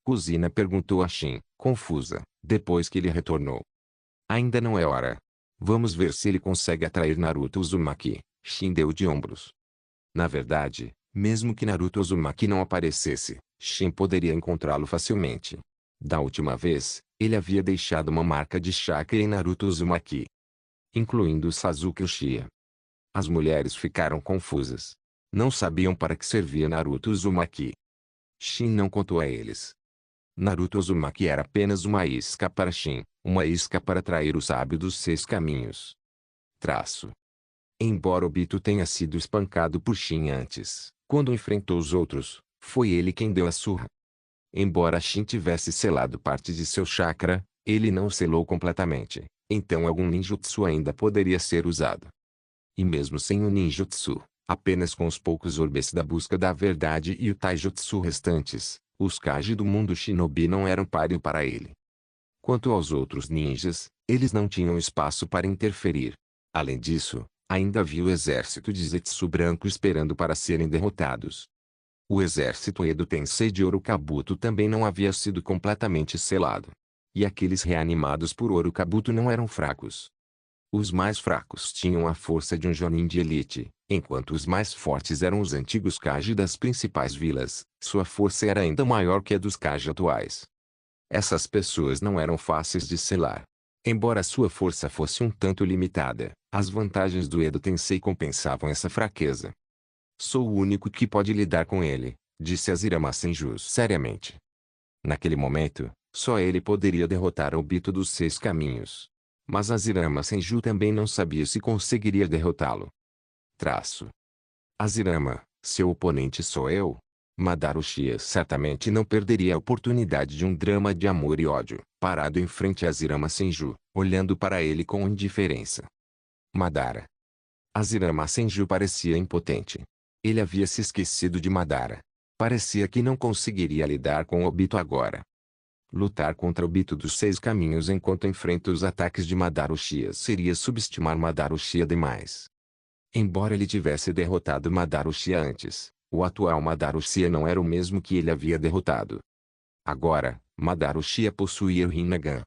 Kuzina perguntou a Shin, confusa, depois que ele retornou. Ainda não é hora. Vamos ver se ele consegue atrair Naruto Uzumaki. Shin deu de ombros. Na verdade, mesmo que Naruto Uzumaki não aparecesse, Shin poderia encontrá-lo facilmente. Da última vez, ele havia deixado uma marca de chakra em Naruto Uzumaki, incluindo Sasuke Uchiha. As mulheres ficaram confusas. Não sabiam para que servia Naruto Uzumaki. Shin não contou a eles. Naruto Uzumaki era apenas uma isca para Shin, uma isca para atrair o sábio dos 6 caminhos. Embora Obito tenha sido espancado por Shin antes, quando enfrentou os outros, foi ele quem deu a surra. Embora Shin tivesse selado parte de seu chakra, ele não o selou completamente, então algum ninjutsu ainda poderia ser usado. E mesmo sem o ninjutsu, apenas com os poucos orbes da busca da verdade e o taijutsu restantes, os Kage do mundo shinobi não eram páreo para ele. Quanto aos outros ninjas, eles não tinham espaço para interferir. Além disso, ainda havia o exército de Zetsu branco esperando para serem derrotados. O exército Edo Tensei de Orokabuto também não havia sido completamente selado. E aqueles reanimados por Orokabuto não eram fracos. Os mais fracos tinham a força de um Jonin de elite, enquanto os mais fortes eram os antigos Kage das principais vilas. Sua força era ainda maior que a dos Kage atuais. Essas pessoas não eram fáceis de selar. Embora sua força fosse um tanto limitada, as vantagens do Edo Tensei compensavam essa fraqueza. Sou o único que pode lidar com ele, disse Azirama Senju seriamente. Naquele momento, só ele poderia derrotar Obito dos Seis Caminhos. Mas Azirama Senju também não sabia se conseguiria derrotá-lo. Azirama, seu oponente sou eu? Madara Uchiha certamente não perderia a oportunidade de um drama de amor e ódio, parado em frente a Azirama Senju, olhando para ele com indiferença. Madara. Azirama Senju parecia impotente. Ele havia se esquecido de Madara. Parecia que não conseguiria lidar com Obito agora. Lutar contra Obito dos Seis Caminhos enquanto enfrenta os ataques de Madara Uchiha seria subestimar Madara Uchiha demais. Embora ele tivesse derrotado Madara Uchiha antes, o atual Madara Uchiha não era o mesmo que ele havia derrotado. Agora, Madara Uchiha possuía o Rinnegan.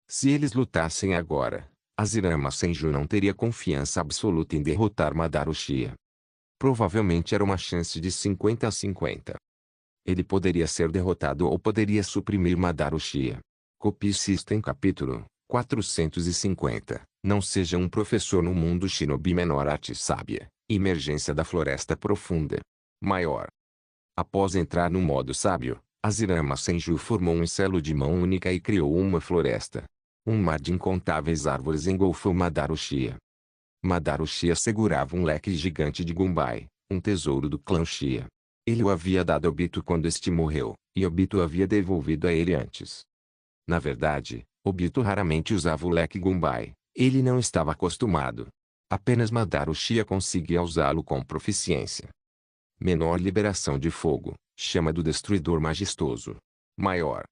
Se eles lutassem agora, Azirama Senju não teria confiança absoluta em derrotar Madara Uchiha. Provavelmente era uma chance de 50 a 50. Ele poderia ser derrotado ou poderia suprimir Madara Uchiha. Copy System Capítulo 450. Não seja um professor no mundo shinobi. Menor arte sábia. Emergência da floresta profunda. Maior. Após entrar no modo sábio, Azirama Senju formou um selo de mão única e criou uma floresta. Um mar de incontáveis árvores engolfou Madara Uchiha. Madara Uchiha segurava um leque gigante de Gumbai, um tesouro do clã Uchiha. Ele o havia dado a Obito quando este morreu, e Obito havia devolvido a ele antes. Na verdade, Obito raramente usava o leque Gumbai. Ele não estava acostumado. Apenas Madara Uchiha conseguia usá-lo com proficiência. Menor liberação de fogo, chama do destruidor majestoso. Maior.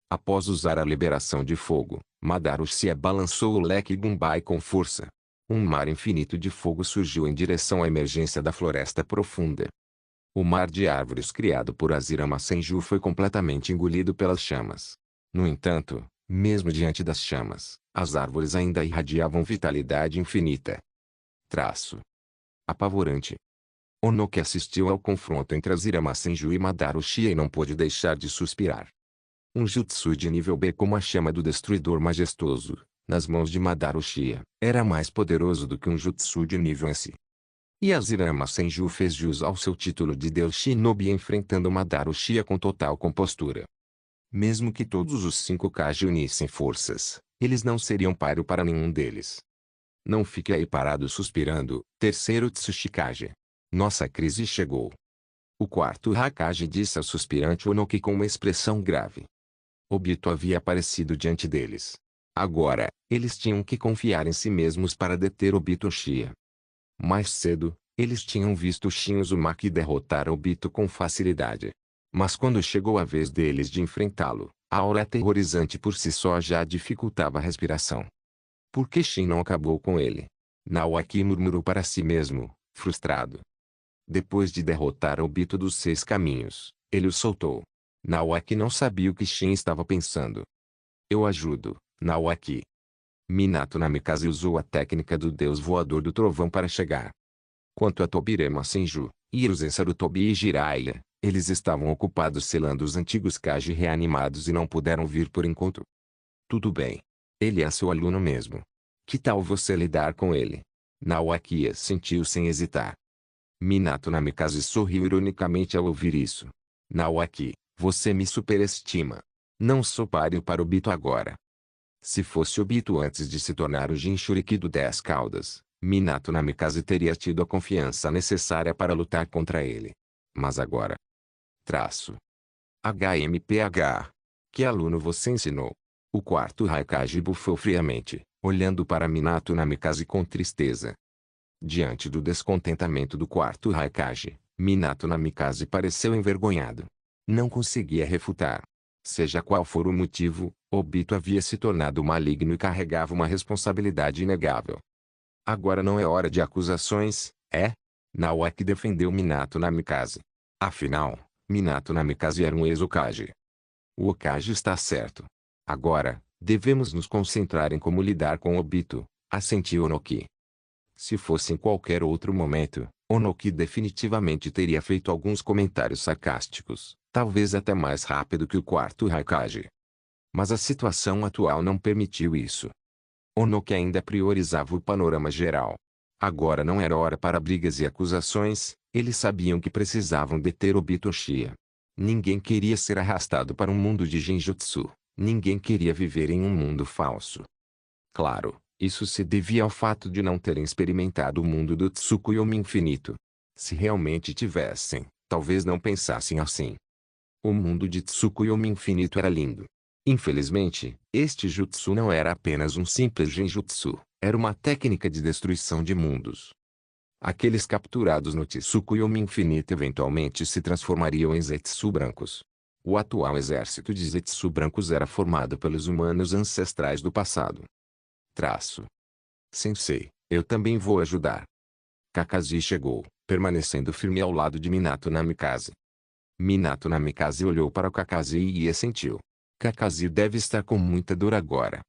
Após usar a liberação de fogo, Madara Uchiha balançou o leque Gumbai com força. Um mar infinito de fogo surgiu em direção à emergência da floresta profunda. O mar de árvores criado por Azirama Senju foi completamente engolido pelas chamas. No entanto, mesmo diante das chamas, as árvores ainda irradiavam vitalidade infinita. Apavorante. Onoki assistiu ao confronto entre Azirama Senju e Madara Uchiha e não pôde deixar de suspirar. Um jutsu de nível B como a chama do destruidor majestoso, nas mãos de Madara Uchiha, era mais poderoso do que um jutsu de nível S. E Azirama Senju fez jus ao seu título de Deus Shinobi enfrentando Madara Uchiha com total compostura. Mesmo que todos os 5 Kage unissem forças, eles não seriam páreo para nenhum deles. Não fique aí parado suspirando, terceiro Tsuchikage. Nossa crise chegou. O quarto Hokage disse ao suspirante Onoki com uma expressão grave. Obito havia aparecido diante deles. Agora, eles tinham que confiar em si mesmos para deter Obito Uchiha. Mais cedo, eles tinham visto Shin Uzumaki derrotar Obito com facilidade. Mas quando chegou a vez deles de enfrentá-lo, a aura aterrorizante por si só já dificultava a respiração. Por que Shin não acabou com ele? Naoaki murmurou para si mesmo, frustrado. Depois de derrotar Obito dos Seis Caminhos, ele o soltou. Naoaki não sabia o que Shin estava pensando. Eu ajudo, Naoaki. Minato Namikaze usou a técnica do deus voador do trovão para chegar. Quanto a Tobirama Senju, Hiruzen Sarutobi e Jiraiya, eles estavam ocupados selando os antigos Kage reanimados e não puderam vir por enquanto. Tudo bem. Ele é seu aluno mesmo. Que tal você lidar com ele? Naoaki sentiu sem hesitar. Minato Namikaze sorriu ironicamente ao ouvir isso. Naoaki, você me superestima. Não sou páreo para Obito agora. Se fosse Obito antes de se tornar o Jinchuriki do 10 Caudas, Minato Namikaze teria tido a confiança necessária para lutar contra ele. Mas agora... HMPH. Que aluno você ensinou? O quarto Raikage bufou friamente, olhando para Minato Namikaze com tristeza. Diante do descontentamento do quarto Raikage, Minato Namikaze pareceu envergonhado. Não conseguia refutar. Seja qual for o motivo, Obito havia se tornado maligno e carregava uma responsabilidade inegável. Agora não é hora de acusações, é? Naoki defendeu Minato Namikaze. Afinal, Minato Namikaze era um ex-Hokage. O Hokage está certo. Agora, devemos nos concentrar em como lidar com Obito, assentiu Onoki. Se fosse em qualquer outro momento, Onoki definitivamente teria feito alguns comentários sarcásticos, talvez até mais rápido que o quarto Raikage. Mas a situação atual não permitiu isso. Onoki ainda priorizava o panorama geral. Agora não era hora para brigas e acusações, eles sabiam que precisavam deter Obito Uchiha. Ninguém queria ser arrastado para um mundo de genjutsu, ninguém queria viver em um mundo falso. Claro, isso se devia ao fato de não terem experimentado o mundo do Tsukuyomi infinito. Se realmente tivessem, talvez não pensassem assim. O mundo de Tsukuyomi infinito era lindo. Infelizmente, este jutsu não era apenas um simples genjutsu, era uma técnica de destruição de mundos. Aqueles capturados no Tsukuyomi infinito eventualmente se transformariam em Zetsu brancos. O atual exército de Zetsu brancos era formado pelos humanos ancestrais do passado. Sensei, eu também vou ajudar. Kakashi chegou, permanecendo firme ao lado de Minato Namikaze. Minato Namikaze olhou para Kakashi e assentiu. Kakashi deve estar com muita dor agora.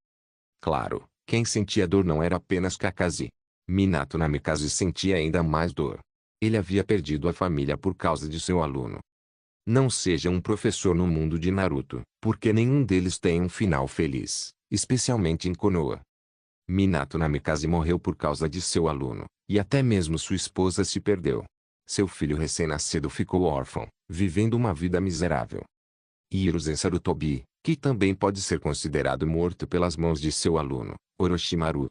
Claro, quem sentia dor não era apenas Kakashi. Minato Namikaze sentia ainda mais dor. Ele havia perdido a família por causa de seu aluno. Não seja um professor no mundo de Naruto, porque nenhum deles tem um final feliz, especialmente em Konoha. Minato Namikaze morreu por causa de seu aluno, e até mesmo sua esposa se perdeu. Seu filho recém-nascido ficou órfão, vivendo uma vida miserável. Hiruzen Sarutobi, que também pode ser considerado morto pelas mãos de seu aluno, Orochimaru.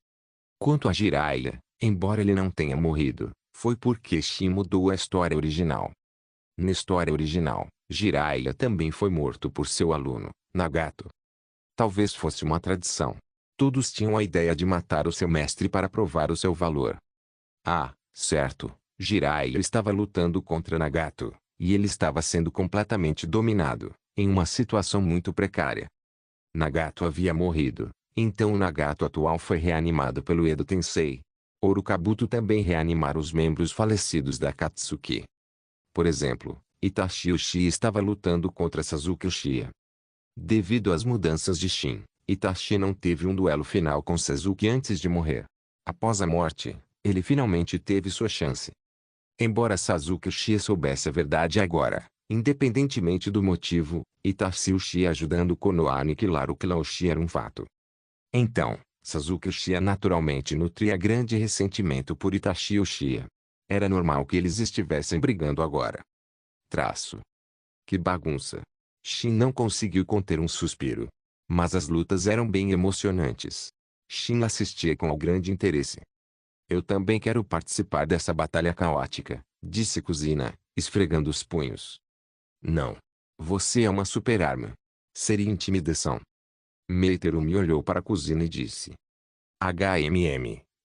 Quanto a Jiraiya, embora ele não tenha morrido, foi porque Shin mudou a história original. Na história original, Jiraiya também foi morto por seu aluno, Nagato. Talvez fosse uma tradição. Todos tinham a ideia de matar o seu mestre para provar o seu valor. Ah, certo, Jiraiya estava lutando contra Nagato, e ele estava sendo completamente dominado, em uma situação muito precária. Nagato havia morrido, então o Nagato atual foi reanimado pelo Edo Tensei. Orukabuto também reanimara os membros falecidos da Akatsuki. Por exemplo, Itachi Uchiha estava lutando contra Sasuke Uchiha. Devido às mudanças de Shin, Itachi não teve um duelo final com Sasuke antes de morrer. Após a morte, ele finalmente teve sua chance. Embora Sasuke Uchiha soubesse a verdade agora, independentemente do motivo, Itachi Uchiha ajudando Konoha a aniquilar o clã Uchiha era um fato. Então, Sasuke Uchiha naturalmente nutria grande ressentimento por Itachi Uchiha. Era normal que eles estivessem brigando agora. Que bagunça. Shin não conseguiu conter um suspiro. Mas as lutas eram bem emocionantes. Shin assistia com grande interesse. Eu também quero participar dessa batalha caótica, disse Kuzina, esfregando os punhos. Não. Você é uma super-arma. Seria intimidação. Meiterumi olhou para Kuzina e disse.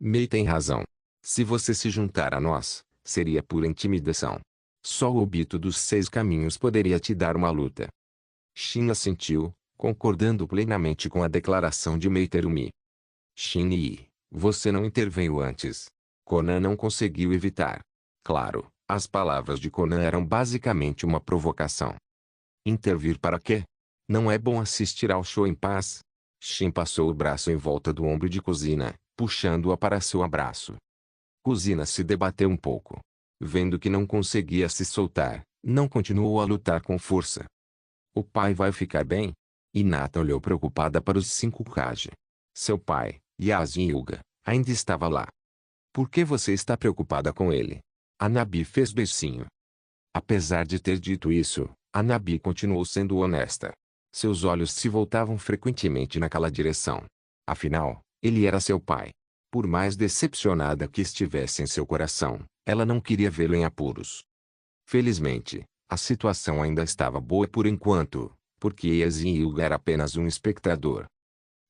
Mei tem razão. Se você se juntar a nós, seria pura intimidação. Só o Obito dos 6 caminhos poderia te dar uma luta. Shin assentiu, concordando plenamente com a declaração de Meiterumi. Shin, você não interveio antes. Konan não conseguiu evitar. Claro, as palavras de Konan eram basicamente uma provocação. Intervir para quê? Não é bom assistir ao show em paz? Shin passou o braço em volta do ombro de Kuzina, puxando-a para seu abraço. Kuzina se debateu um pouco. Vendo que não conseguia se soltar, não continuou a lutar com força. O pai vai ficar bem? Hinata olhou preocupada para os 5 Kage. Seu pai, Yasu Hyuga, ainda estava lá. Por que você está preocupada com ele? Hanabi fez beicinho. Apesar de ter dito isso, Hanabi continuou sendo honesta. Seus olhos se voltavam frequentemente naquela direção. Afinal, ele era seu pai. Por mais decepcionada que estivesse em seu coração, ela não queria vê-lo em apuros. Felizmente, A situação ainda estava boa por enquanto, porque Ieyasu Hyuga era apenas um espectador.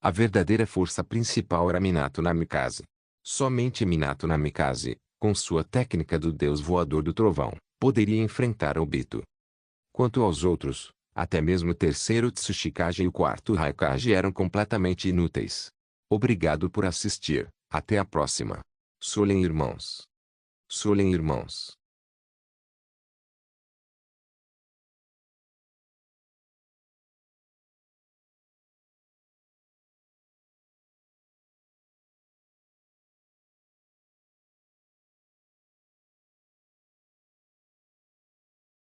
A verdadeira força principal era Minato Namikaze. Somente Minato Namikaze, com sua técnica do deus voador do trovão, poderia enfrentar Obito. Quanto aos outros, até mesmo o terceiro Tsuchikage e o quarto Raikage eram completamente inúteis. Obrigado por assistir, até a próxima. Solen Irmãos. Solen Irmãos.